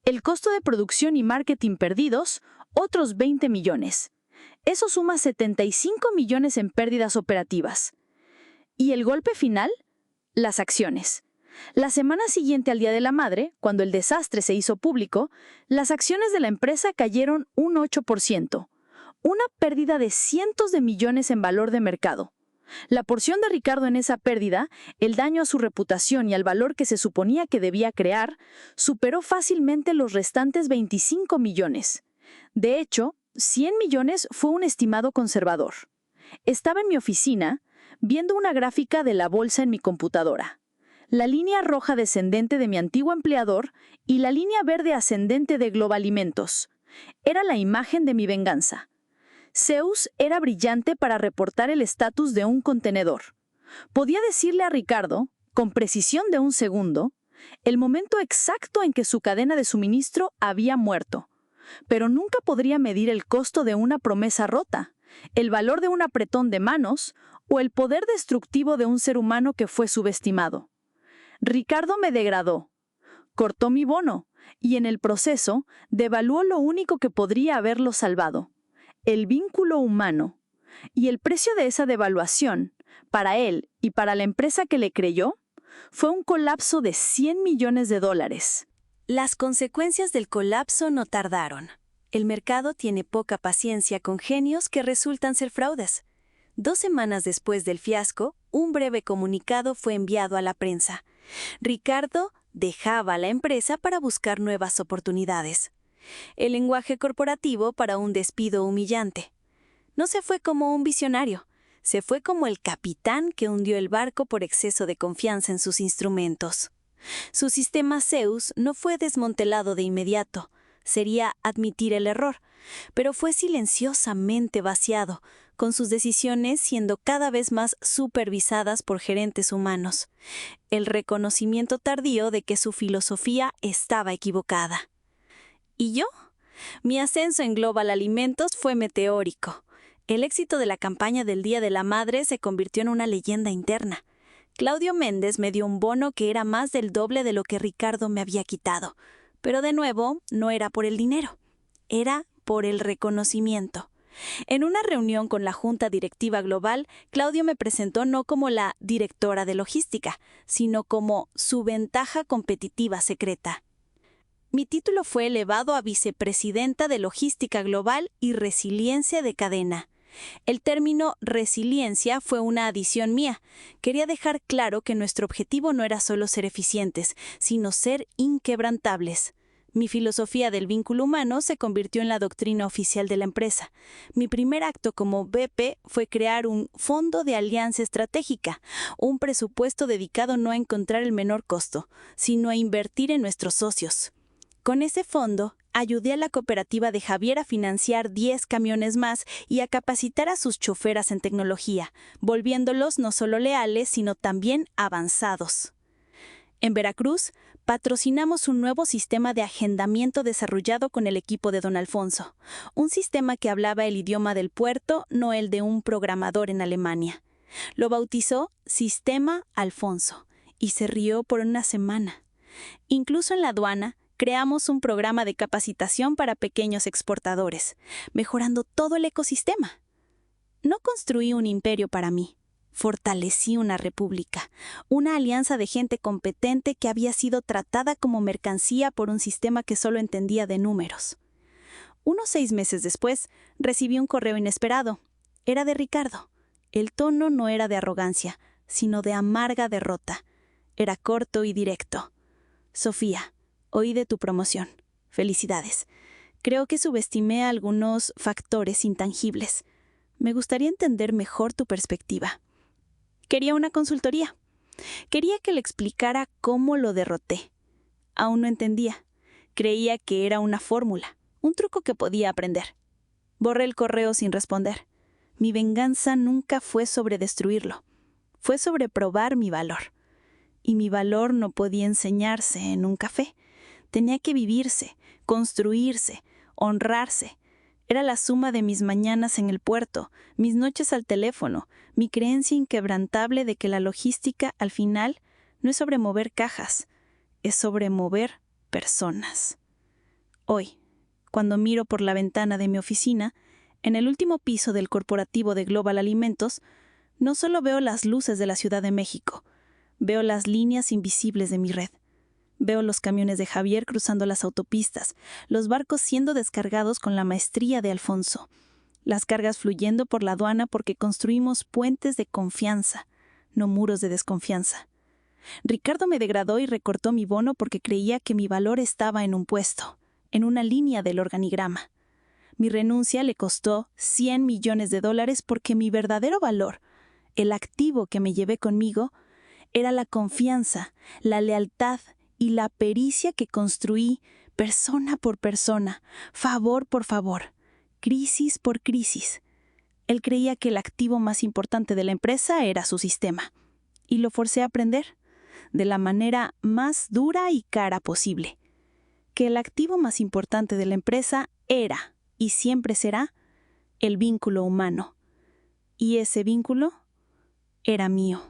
[SPEAKER 4] El costo de producción y marketing perdidos, otros 20 millones. Eso suma 75 millones en pérdidas operativas. ¿Y el golpe final? Las acciones. La semana siguiente al Día de la Madre, cuando el desastre se hizo público, las acciones de la empresa cayeron un 8%, una pérdida de cientos de millones en valor de mercado. La porción de Ricardo en esa pérdida, el daño a su reputación y al valor que se suponía que debía crear, superó fácilmente los restantes 25 millones. De hecho, 100 millones fue un estimado conservador. Estaba en mi oficina, viendo una gráfica de la bolsa en mi computadora. La línea roja descendente de mi antiguo empleador y la línea verde ascendente de Global Alimentos. Era la imagen de mi venganza. Zeus era brillante para reportar el estatus de un contenedor. Podía decirle a Ricardo, con precisión de un segundo, el momento exacto en que su cadena de suministro había muerto. Pero nunca podría medir el costo de una promesa rota, el valor de un apretón de manos o el poder destructivo de un ser humano que fue subestimado. Ricardo me degradó, cortó mi bono y en el proceso devaluó lo único que podría haberlo salvado, el vínculo humano. Y el precio de esa devaluación, para él y para la empresa que le creyó, fue un colapso de 100 millones de dólares.
[SPEAKER 6] Las consecuencias del colapso no tardaron. El mercado tiene poca paciencia con genios que resultan ser fraudes. 2 semanas después del fiasco, un breve comunicado fue enviado a la prensa. Ricardo dejaba la empresa para buscar nuevas oportunidades. El lenguaje corporativo para un despido humillante. No se fue como un visionario, se fue como el capitán que hundió el barco por exceso de confianza en sus instrumentos. Su sistema Zeus no fue desmantelado de inmediato, sería admitir el error, pero fue silenciosamente vaciado, con sus decisiones siendo cada vez más supervisadas por gerentes humanos. El reconocimiento tardío de que su filosofía estaba equivocada. ¿Y yo? Mi ascenso en Global Alimentos fue meteórico. El éxito de la campaña del Día de la Madre se convirtió en una leyenda interna. Claudio Méndez me dio un bono que era más del doble de lo que Ricardo me había quitado. Pero de nuevo, no era por el dinero, era por el reconocimiento. En una reunión con la Junta Directiva Global, Claudio me presentó no como la directora de logística, sino como su ventaja competitiva secreta. Mi título fue elevado a vicepresidenta de Logística Global y Resiliencia de Cadena. El término resiliencia fue una adición mía. Quería dejar claro que nuestro objetivo no era solo ser eficientes, sino ser inquebrantables. Mi filosofía del vínculo humano se convirtió en la doctrina oficial de la empresa. Mi primer acto como VP fue crear un fondo de alianza estratégica, un presupuesto dedicado no a encontrar el menor costo, sino a invertir en nuestros socios. Con ese fondo, ayudé a la cooperativa de Javier a financiar 10 camiones más y a capacitar a sus choferas en tecnología, volviéndolos no solo leales, sino también avanzados. En Veracruz, patrocinamos un nuevo sistema de agendamiento desarrollado con el equipo de don Alfonso, un sistema que hablaba el idioma del puerto, no el de un programador en Alemania. Lo bautizó Sistema Alfonso y se rió por una semana. Incluso en la aduana, creamos un programa de capacitación para pequeños exportadores, mejorando todo el ecosistema. No construí un imperio para mí. Fortalecí una república, una alianza de gente competente que había sido tratada como mercancía por un sistema que solo entendía de números. Unos 6 meses después, recibí un correo inesperado. Era de Ricardo. El tono no era de arrogancia, sino de amarga derrota. Era corto y directo. Sofía, oí de tu promoción. Felicidades. Creo que subestimé algunos factores intangibles. Me gustaría entender mejor tu perspectiva. Quería una consultoría. Quería que le explicara cómo lo derroté. Aún no entendía. Creía que era una fórmula, un truco que podía aprender. Borré el correo sin responder. Mi venganza nunca fue sobre destruirlo. Fue sobre probar mi valor. Y mi valor no podía enseñarse en un café. Tenía que vivirse, construirse, honrarse. Era la suma de mis mañanas en el puerto, mis noches al teléfono, mi creencia inquebrantable de que la logística, al final, no es sobre mover cajas, es sobre mover personas.
[SPEAKER 4] Hoy, cuando miro por la ventana de mi oficina, en el último piso del corporativo de Global Alimentos, no solo veo las luces de la Ciudad de México, veo las líneas invisibles de mi red. Veo los camiones de Javier cruzando las autopistas, los barcos siendo descargados con la maestría de Alfonso, las cargas fluyendo por la aduana porque construimos puentes de confianza, no muros de desconfianza. Ricardo me degradó y recortó mi bono porque creía que mi valor estaba en un puesto, en una línea del organigrama. Mi renuncia le costó $100 millones porque mi verdadero valor, el activo que me llevé conmigo, era la confianza, la lealtad y la pericia que construí persona por persona, favor por favor, crisis por crisis. Él creía que el activo más importante de la empresa era su sistema, y lo forcé a aprender, de la manera más dura y cara posible, que el activo más importante de la empresa era, y siempre será, el vínculo humano. Y ese vínculo era mío.